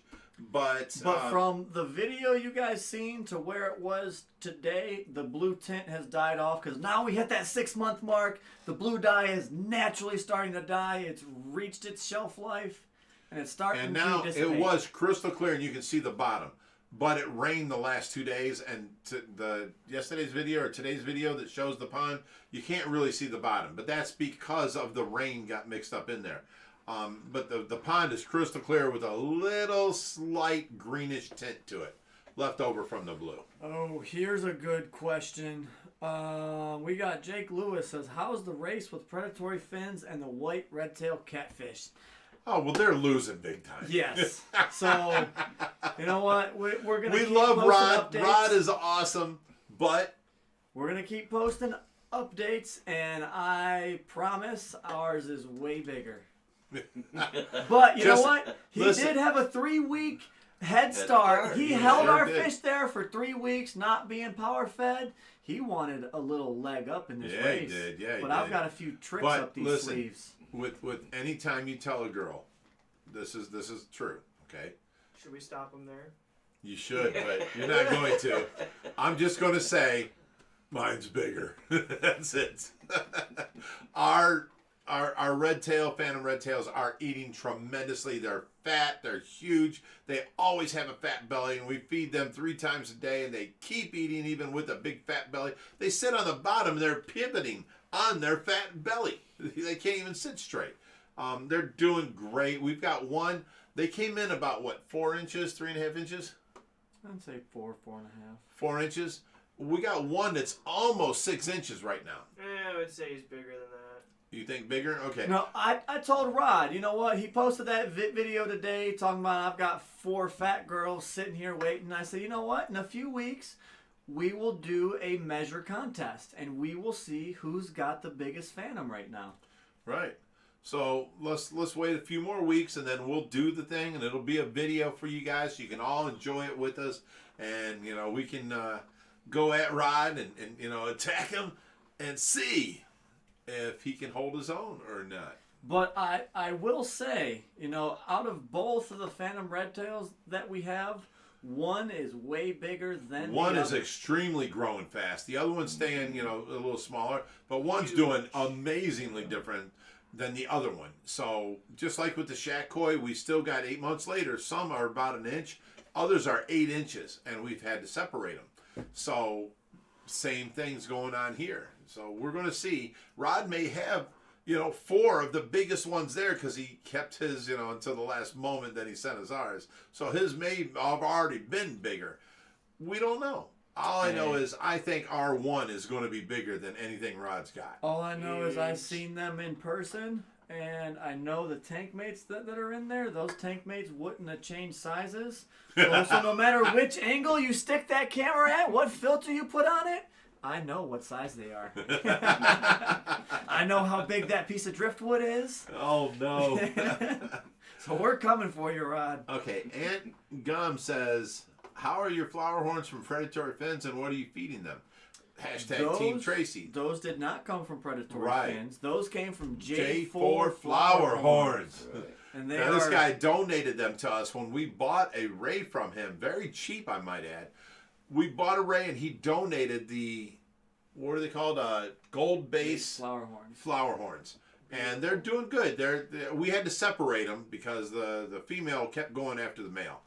but from the video you guys seen to where it was today, the blue tint has died off because now we hit that 6-month mark. The blue dye is naturally starting to die. It's reached its shelf life, and it's starting and to now dissipate. it was crystal clear, and you can see the bottom. But it rained the last 2 days, and yesterday's video or today's video that shows the pond, you can't really see the bottom. But that's because of the rain got mixed up in there. But the pond is crystal clear with a little slight greenish tint to it, left over from the blue. Oh, here's a good question. We got Jake Lewis says, how's the race with predatory fins and the white red-tailed catfish? Oh, well, they're losing big time. Yes. So, you know what? We're going to We keep love posting Rod. updates. Rod is awesome, but We're going to keep posting updates, and I promise ours is way bigger. But you know what? He did have a 3-week head start. He held our fish there for 3 weeks, not being power fed. He wanted a little leg up in this race. He did. Yeah, he but I've did. got a few tricks But up these listen, sleeves. With any time you tell a girl, this is true. Okay, Should we stop him there? you should, but you're not going to. I'm just going to say, mine's bigger. That's it. Our red tail, phantom red tails are eating tremendously. They're fat. They're huge. They always have a fat belly, and we feed them 3 times a day, and they keep eating even with a big fat belly. They sit on the bottom. They're pivoting on their fat belly. They can't even sit straight. They're doing great. We've got one. They came in about, 4 inches, 3.5 inches? I'd say 4.5. 4 inches. We got one that's almost 6 inches right now. I would say he's bigger than that. You think bigger? Okay. No, I told Rod, you know what? He posted that video today talking about I've got 4 fat girls sitting here waiting. I said, you know what? In a few weeks, we will do a measure contest, and we will see who's got the biggest phantom right now. Right. So let's wait a few more weeks, and then we'll do the thing, and it'll be a video for you guys. So you can all enjoy it with us, and we can go at Rod and attack him and see if he can hold his own or not. But I will say, out of both of the phantom red tails that we have, one is way bigger than one the is other. extremely growing fast. The other one's staying, a little smaller, but one's doing amazingly different than the other one. So just like with the shack koi, we still got 8 months later. Some are about 1 inch, others are 8 inches, and we've had to separate them. So same things going on here. So we're going to see. Rod may have 4 of the biggest ones there because he kept his, until the last moment that he sent us ours. So his may have already been bigger. We don't know. All I know is I think R1 is going to be bigger than anything Rod's got. All I know is I've seen them in person, and I know the tank mates that are in there, those tank mates wouldn't have changed sizes. So no matter which angle you stick that camera at, what filter you put on it, I know what size they are. I know how big that piece of driftwood is. Oh, no. So we're coming for you, Rod. Okay, Aunt Gum says, how are your flower horns from predatory fins, and what are you feeding them? Hashtag Team Tracy. Those did not come from predatory Right. fins. Those came from J4 flower horns. Right. And they Now, are, this guy donated them to us when we bought a ray from him. Very cheap, I might add. We bought a ray, and he donated the, what are they called? Gold base flower horns. And they're doing good. We had to separate them because the female kept going after the male.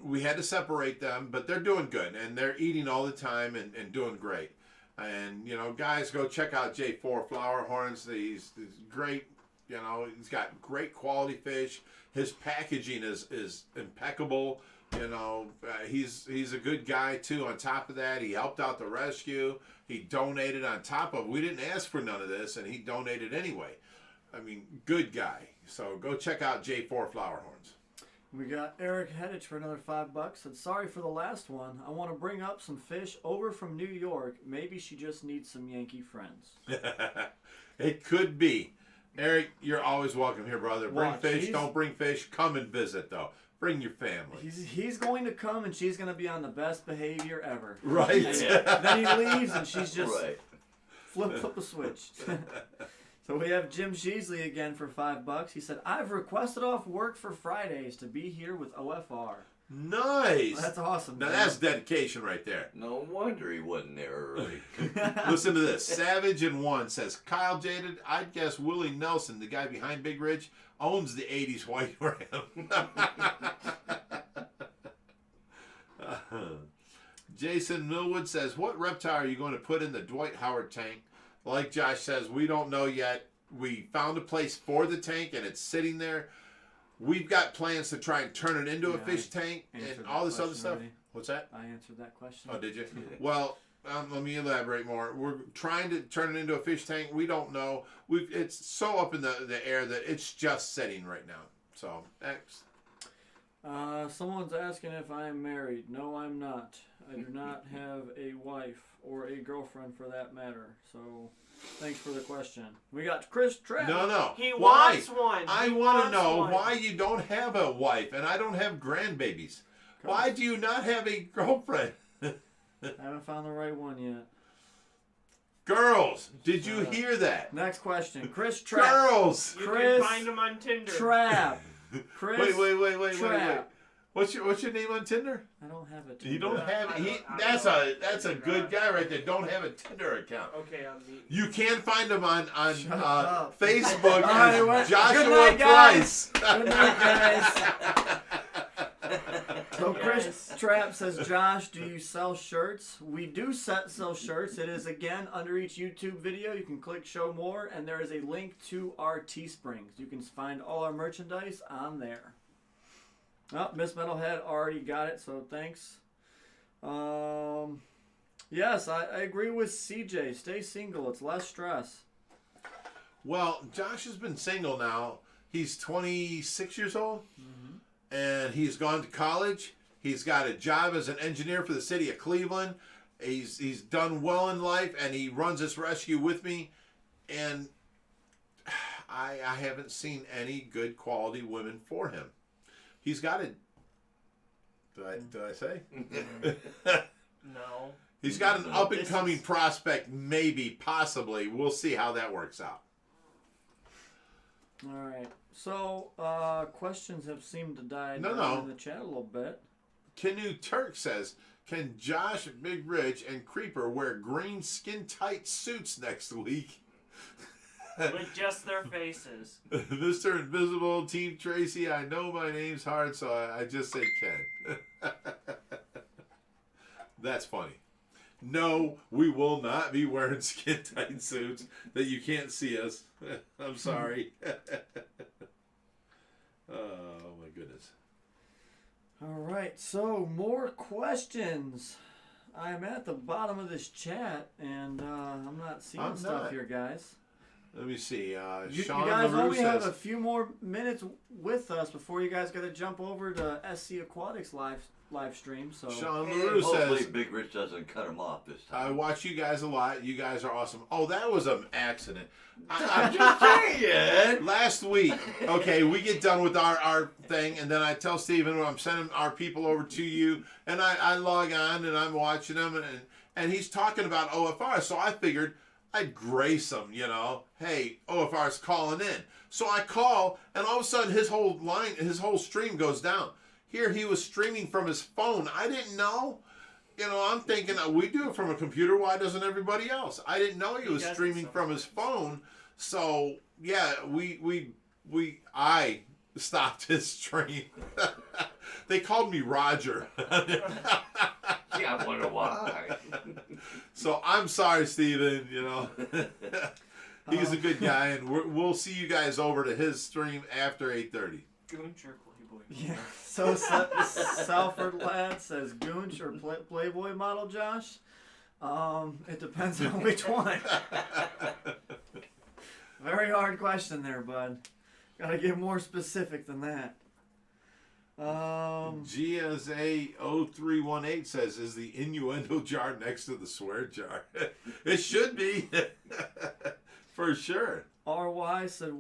We had to separate them, but they're doing good, and they're eating all the time and doing great. And, you know, guys, go check out J4 Flower Horns. He's great, you know, he's got great quality fish. His packaging is impeccable. You know, he's a good guy, too. On top of that, he helped out the rescue. He donated on top of, we didn't ask for none of this, and he donated anyway. I mean, good guy. So go check out J4 Flower Horns. We got Eric Heddich for another $5. Said, sorry for the last one. I want to bring up some fish over from New York. Maybe she just needs some Yankee friends. It could be. Eric, you're always welcome here, brother. Bring Watch, fish, don't bring fish. Come and visit, though. Bring your family. He's going to come, and she's going to be on the best behavior ever. Right. Then he leaves, and she's just Right. flip a switch. So we have Jim Sheasley again for $5. He said, I've requested off work for Fridays to be here with OFR. Nice. Well, that's awesome. Now man. that's dedication right there. No wonder he wasn't there early. Listen to this. Savage in One says, Kyle Jaded, I'd guess Willie Nelson, the guy behind Big Ridge, owns the 80s White Ram. Jason Millwood says, what reptile are you going to put in the Dwight Howard tank? Like Josh says, we don't know yet. We found a place for the tank, and it's sitting there. We've got plans to try and turn it into a fish tank and all this other stuff. Already. What's that? I answered that question. Oh, did you? Well, let me elaborate more. We're trying to turn it into a fish tank. We don't know. It's so up in the air that it's just sitting right now. So, next. Someone's asking if I am married. No, I'm not. I do not have a wife or a girlfriend for that matter. So, thanks for the question. We got Chris Trapp. No. He Why? wants one. I He want to wants know one. why you don't have a wife and I don't have grandbabies. Why do you not have a girlfriend? I haven't found the right one yet. Girls, did you hear that? Next question. Chris Trapp. Girls. You Chris can find him on Tinder. Trapp. Chris Wait. Trapp. What's your name on Tinder? I don't have it. You don't have I that's a good guy right there. Don't have a Tinder account. Okay, I'm meeting. You can find him on up. Facebook All right, as what? Joshua Good night, guys. Price. Good night, guys. So Chris Trapp says, Josh, do you sell shirts? We do sell shirts. It is, again, under each YouTube video. You can click show more, and there is a link to our Teesprings. You can find all our merchandise on there. Oh, Miss Metalhead already got it, so thanks. Yes, I agree with CJ. Stay single. It's less stress. Well, Josh has been single now. He's 26 years old, and he's gone to college. He's got a job as an engineer for the city of Cleveland. He's done well in life, and he runs this rescue with me. And I haven't seen any good quality women for him. He's got a. Did I say? No. He's got an up and coming prospect, maybe, possibly. We'll see how that works out. All right. So, questions have seemed to die No. down in the chat a little bit. Canoe Turk says, can Josh, Big Rich, and Creeper wear green skin-tight suits next week? With just their faces. Mr. Invisible, Team Tracy, I know my name's hard, so I just say Ken. That's funny. No, we will not be wearing skin-tight suits that you can't see us. I'm sorry. Oh, my goodness. All right, so more questions. I'm at the bottom of this chat, and I'm not seeing I'm stuff not. here, guys. Let me see. You Sean guys LaRue only have a says, few more minutes with us before you guys got to jump over to SC Aquatics live stream. So Sean And LaRue hopefully says, Big Rich doesn't cut him off this I time. watch you guys a lot. You guys are awesome. Oh, that was an accident. I'm just saying. Last week, okay, we get done with our thing, and then I tell Steven, well, I'm sending our people over to you, and I log on, and I'm watching them, and he's talking about OFR, so I figured I'd grace him, you know. Hey, OFR's calling in. So I call, and all of a sudden his whole stream goes down. Here he was streaming from his phone. I didn't know. You know, I'm thinking we do it from a computer. Why doesn't everybody else? I didn't know he was streaming from his phone. So yeah, I stopped his stream. They called me Roger. Yeah, I wonder why. So I'm sorry, Steven, you know. He's a good guy, and we'll see you guys over to his stream after 8:30. Goonch or Playboy? yeah. So Salford Lad says Goonch or Playboy model, Josh. It depends on which one. Very hard question there, bud. Gotta get more specific than that. GSA0318 says, is the innuendo jar next to the swear jar? It should be. For sure. RY said,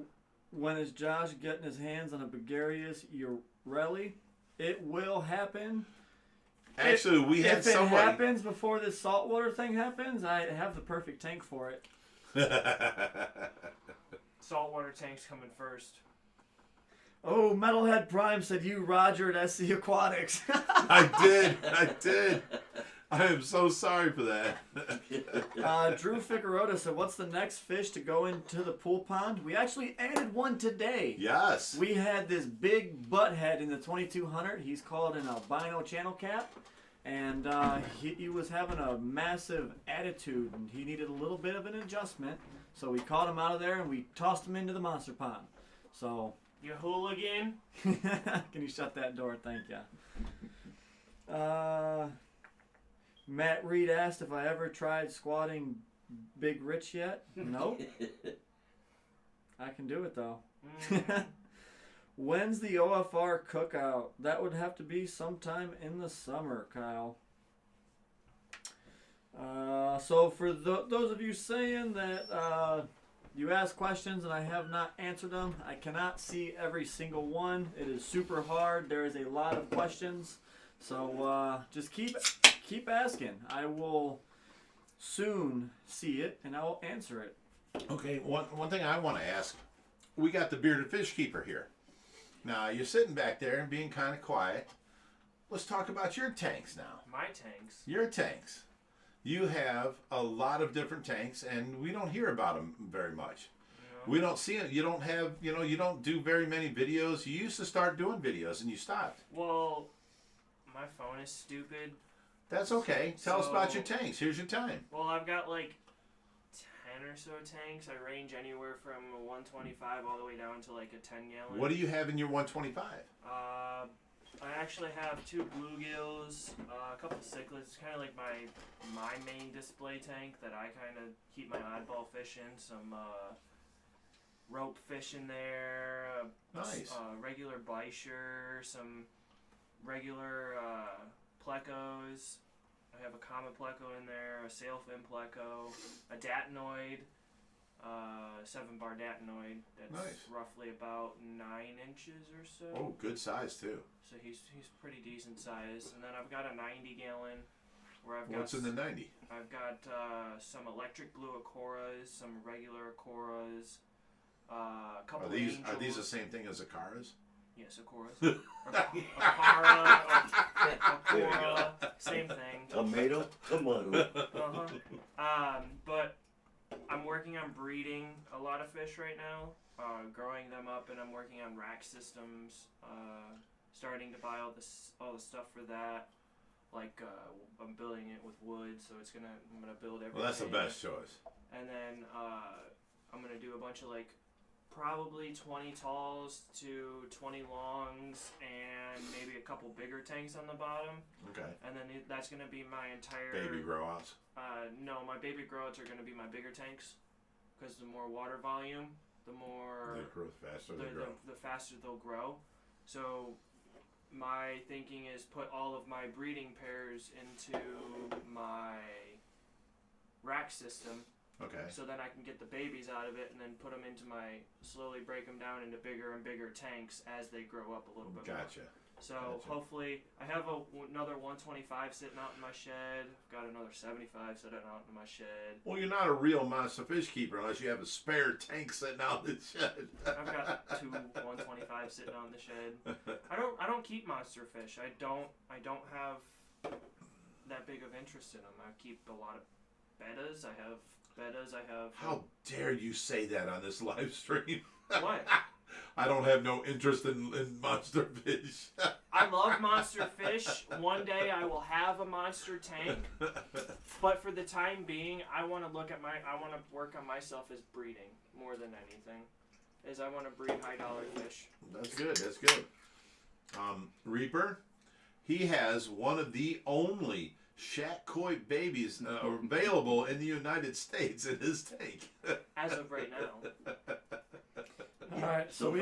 when is Josh getting his hands on a Bulgarius Urelli? It will happen. Actually, we had if it somebody. happens before this saltwater thing happens, I have the perfect tank for it. Saltwater tank's coming first. Oh, Metalhead Prime said you Roger at SC Aquatics. I did. I am so sorry for that. Drew Figueroa said, what's the next fish to go into the pool pond? We actually added one today. Yes. We had this big butthead in the 2200. He's called an albino channel cat. And he was having a massive attitude, and he needed a little bit of an adjustment. So we caught him out of there, and we tossed him into the monster pond. So... You hooligan. Can you shut that door? Thank you. Matt Reed asked if I ever tried squatting Big Rich yet. Nope. I can do it though. When's the OFR cookout? That would have to be sometime in the summer, Kyle. So for those of you saying that you ask questions and I have not answered them, I cannot see every single one. It is super hard. There is a lot of questions. So just keep asking. I will soon see it and I will answer it. Okay, one thing I want to ask. We got the bearded fish keeper here. Now, you're sitting back there and being kind of quiet. Let's talk about your tanks now. My tanks. Your tanks. You have a lot of different tanks, and we don't hear about them very much. You know? We don't see it. You don't have, you don't do very many videos. You used to start doing videos, and you stopped. Well, my phone is stupid. That's okay. Tell us about your So- tanks. Here's your time. Well, I've got like 10 or so tanks. I range anywhere from a 125 all the way down to like a 10-gallon. What do you have in your 125? I actually have 2 bluegills, a couple cichlids. It's kind of like my main display tank that I kind of keep my oddball fish in. Some rope fish in there. Nice. Regular bisher, some regular plecos. I have a common pleco in there, a sailfin pleco, a datinoid, 7-bar datinoid. That's Nice. roughly about 9 inches or so. Oh, good size, too. So he's pretty decent size. And then I've got a 90-gallon where I've got What's in the 90? I've got some electric blue Acoras, some regular Acoras, a couple Are these angels. the same thing as Acaras? Yes, Acoras. Akara, Akora, same thing. Tomato. But I'm working on breeding a lot of fish right now, growing them up, and I'm working on rack systems. Starting to buy all the stuff for that. Like I'm building it with wood, so I'm gonna build everything. Well, that's the best choice. And then I'm gonna do a bunch of like probably 20 talls to 20 longs and maybe a couple bigger tanks on the bottom. Okay. And then that's going to be my entire... Baby grow outs? No, my baby grow outs are going to be my bigger tanks. Because the more water volume, the more... They grow faster, they grow. The faster they'll grow. So my thinking is put all of my breeding pairs into my rack system. Okay. So then I can get the babies out of it and then put them into slowly break them down into bigger and bigger tanks as they grow up a little bit more. Gotcha. So Gotcha. Hopefully, I have another 125 sitting out in my shed. I've got another 75 sitting out in my shed. Well, you're not a real monster fish keeper unless you have a spare tank sitting out in the shed. I've got 2 125 sitting out in the shed. I don't keep monster fish. I don't have that big of interest in them. I keep a lot of bettas. I have. How dare you say that on this live stream? What? I don't have no interest in monster fish. I love monster fish. One day I will have a monster tank. But for the time being, I want to work on myself as breeding more than anything. I want to breed high dollar fish. That's good. That's good. Reaper, he has one of the only Shat Koi babies available in the United States in his tank. As of right now. All right, so we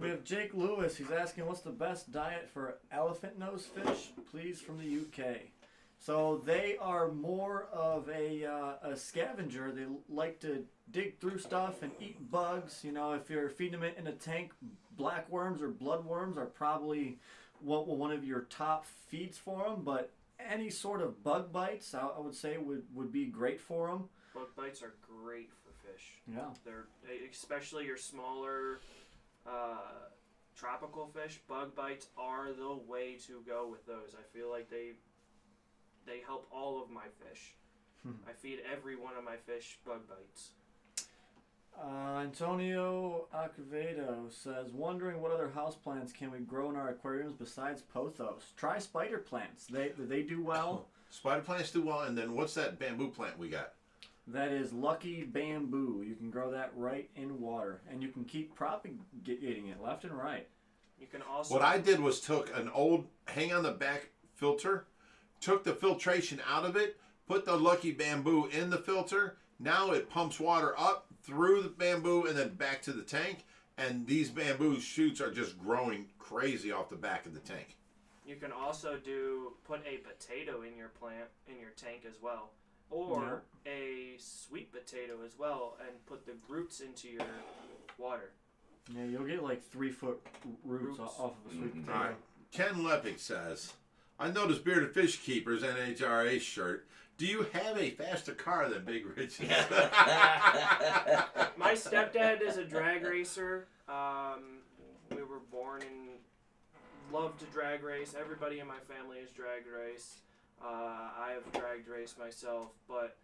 have Jake Lewis. He's asking, what's the best diet for elephant nose fish? Please, from the UK. So they are more of a scavenger. They like to dig through stuff and eat bugs. You know, if you're feeding them in a tank, blackworms or bloodworms are probably one of your top feeds for them. But any sort of bug bites, I would say, would be great for them. Bug bites are great for fish. Yeah. They're especially your smaller tropical fish. Bug bites are the way to go with those. I feel like they help all of my fish. I feed every one of my fish bug bites. Antonio Acevedo says, wondering what other houseplants can we grow in our aquariums besides pothos? Try spider plants. They do well. Spider plants do well, and then what's that bamboo plant we got? That is lucky bamboo. You can grow that right in water, and you can keep propagating it left and right. You can also. What I did was took an old hang on the back filter, took the filtration out of it, put the lucky bamboo in the filter. Now it pumps water up through the bamboo and then back to the tank, and these bamboo shoots are just growing crazy off the back of the tank. You can also put a potato in your tank as well, or a sweet potato as well, and put the roots into your water. Yeah, you'll get like 3-foot roots off of a sweet potato. All right. Ken Lepick says, I noticed Bearded Fish Keepers NHRA shirt. Do you have a faster car than Big Rich's? My stepdad is a drag racer. We were born and loved to drag race. Everybody in my family is drag race. I have drag raced myself, but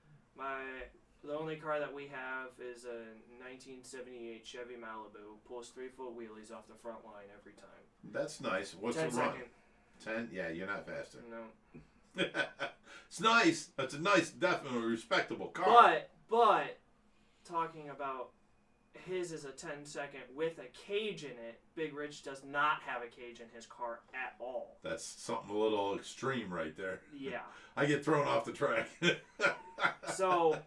the only car that we have is a 1978 Chevy Malibu. Pulls 3-foot wheelies off the front line every time. That's nice. What's 10 the run? second. 10? Yeah, you're not faster. No. It's nice. That's a nice, definitely respectable car. But talking about his is a 10-second with a cage in it. Big Rich does not have a cage in his car at all. That's something a little extreme right there. Yeah. I get thrown off the track. So,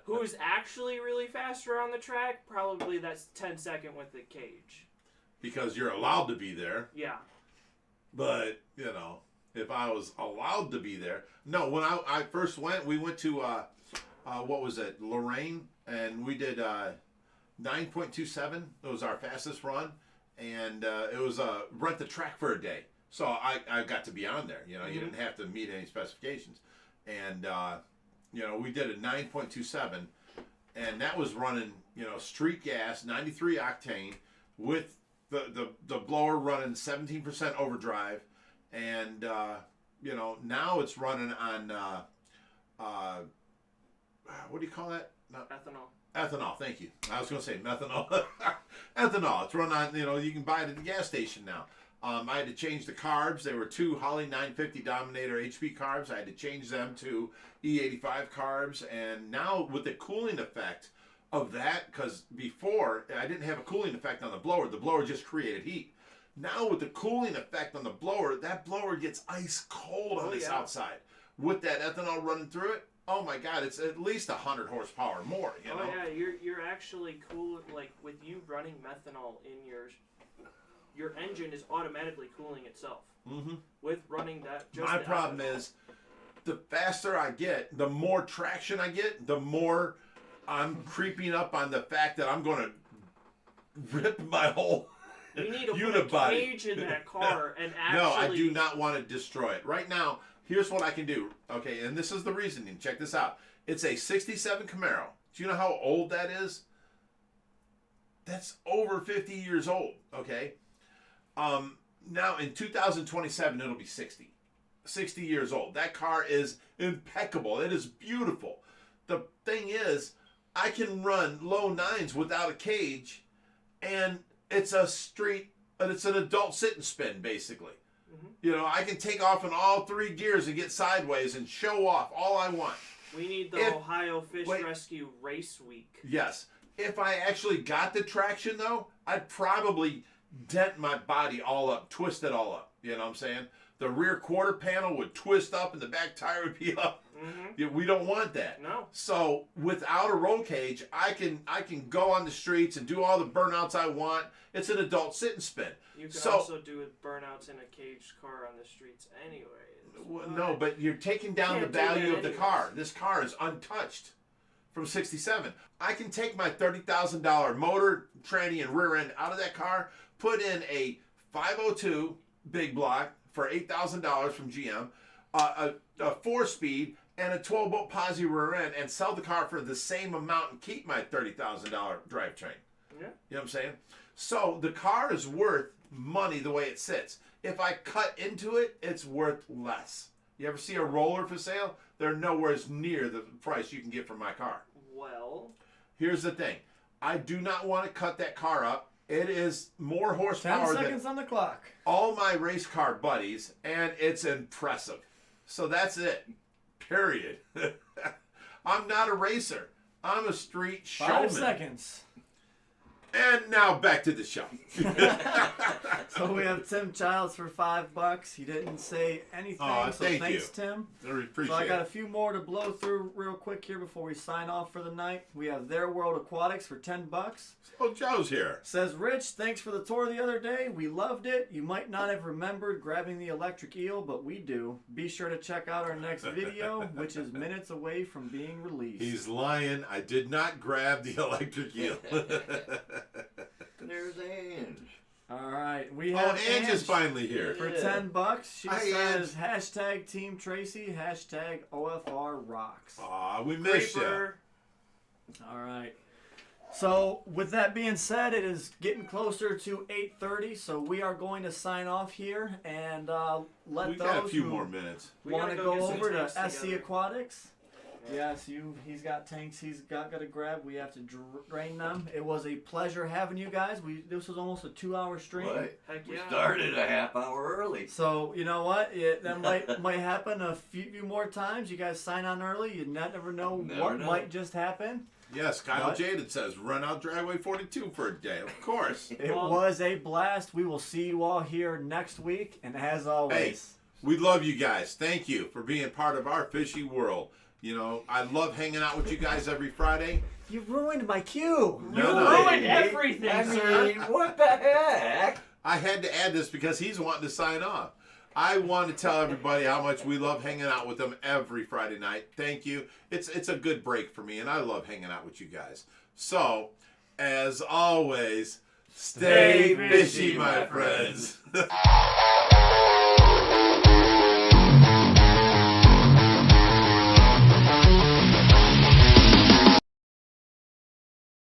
who's actually really faster on the track? Probably that's 10-second with the cage. Because you're allowed to be there. Yeah. But, you know, if I was allowed to be there. No, when I first went, we went to, what was it, Lorraine, and we did 9.27. It was our fastest run, and it was rent the track for a day. So I got to be on there. You know, you didn't have to meet any specifications. And, you know, we did a 9.27, and that was running, you know, street gas, 93 octane, with the blower running 17% overdrive. And, you know, now it's running on, what do you call that? Ethanol. Ethanol, thank you. I was going to say methanol. Ethanol. It's run on, you know, you can buy it at the gas station now. I had to change the carbs. They were 2 Holley 950 Dominator HP carbs. I had to change them to E85 carbs. And now with the cooling effect of that, because before I didn't have a cooling effect on the blower. The blower just created heat. Now with the cooling effect on the blower, that blower gets ice cold on this outside. With that ethanol running through it, oh my God, it's at least 100 horsepower more. You know? Yeah, you're actually cool. Like with you running methanol in your engine is automatically cooling itself. Mm-hmm. With running that. Just my problem is, the faster I get, the more traction I get, the more I'm creeping up on the fact that I'm going to rip my whole you need to unibody. Put a cage in that car and actually. No, I do not want to destroy it. Right now, here's what I can do. Okay, and this is the reasoning. Check this out. It's a 67 Camaro. Do you know how old that is? That's over 50 years old. Okay. Now in 2027, it'll be 60. 60 years old. That car is impeccable. It is beautiful. The thing is, I can run low nines without a cage, and it's it's an adult sit and spin, basically. Mm-hmm. You know, I can take off in all 3 gears and get sideways and show off all I want. We need the Ohio Fish Rescue Race Week. Yes. If I actually got the traction, though, I'd probably dent my body all up, twist it all up. You know what I'm saying? The rear quarter panel would twist up and the back tire would be up. Mm-hmm. We don't want that. No. So without a roll cage, I can go on the streets and do all the burnouts I want. It's an adult sit and spin. You can also do burnouts in a caged car on the streets anyway. Well, no, but you're taking down the value of the car. This car is untouched from 67. I can take my $30,000 motor, tranny, and rear end out of that car, put in a 502 big block for $8,000 from GM, a 4-speed, and a 12-bolt posi rear end, and sell the car for the same amount and keep my $30,000 drivetrain. Yeah. You know what I'm saying? So the car is worth money the way it sits. If I cut into it, it's worth less. You ever see a roller for sale? They're nowhere near the price you can get for my car. Well, here's the thing. I do not want to cut that car up. It is more horsepower 10 seconds on the clock. All my race car buddies, and it's impressive. So that's it. Period. I'm not a racer. I'm a street showman. 5 seconds. And now back to the show. So we have Tim Childs for $5. He didn't say anything, so thanks, Tim. I appreciate so I got a few more to blow through real quick here before we sign off for the night. We have Their World Aquatics for $10. Oh, Joe's here. Says, Rich, thanks for the tour the other day. We loved it. You might not have remembered grabbing the electric eel, but we do. Be sure to check out our next video, which is minutes away from being released. He's lying. I did not grab the electric eel. There's Ange. All right, we have Ange is finally here for $10. She says hashtag Team Tracy, hashtag OFR rocks. Aw, we missed you. All right. So with that being said, it is getting closer to 8:30, so we are going to sign off here and let we those got a few who more minutes want to go over to SC Aquatics. Yes, he's got tanks he's got to grab. We have to drain them. It was a pleasure having you guys. This was almost a 2-hour stream. Right. Heck We yeah. started a half hour early. So you know what? That might happen a few more times. You guys sign on early. You never know what might just happen. Yes, Kyle Jaded says, run out driveway 42 for a day. Of course. It was a blast. We will see you all here next week. And as always, hey, we love you guys. Thank you for being part of our fishy world. You know, I love hanging out with you guys every Friday. You ruined my cue. You ruined everything, sir. What the heck? I had to add this because he's wanting to sign off. I want to tell everybody how much we love hanging out with them every Friday night. Thank you. It's a good break for me, and I love hanging out with you guys. So, as always, stay fishy, my friends.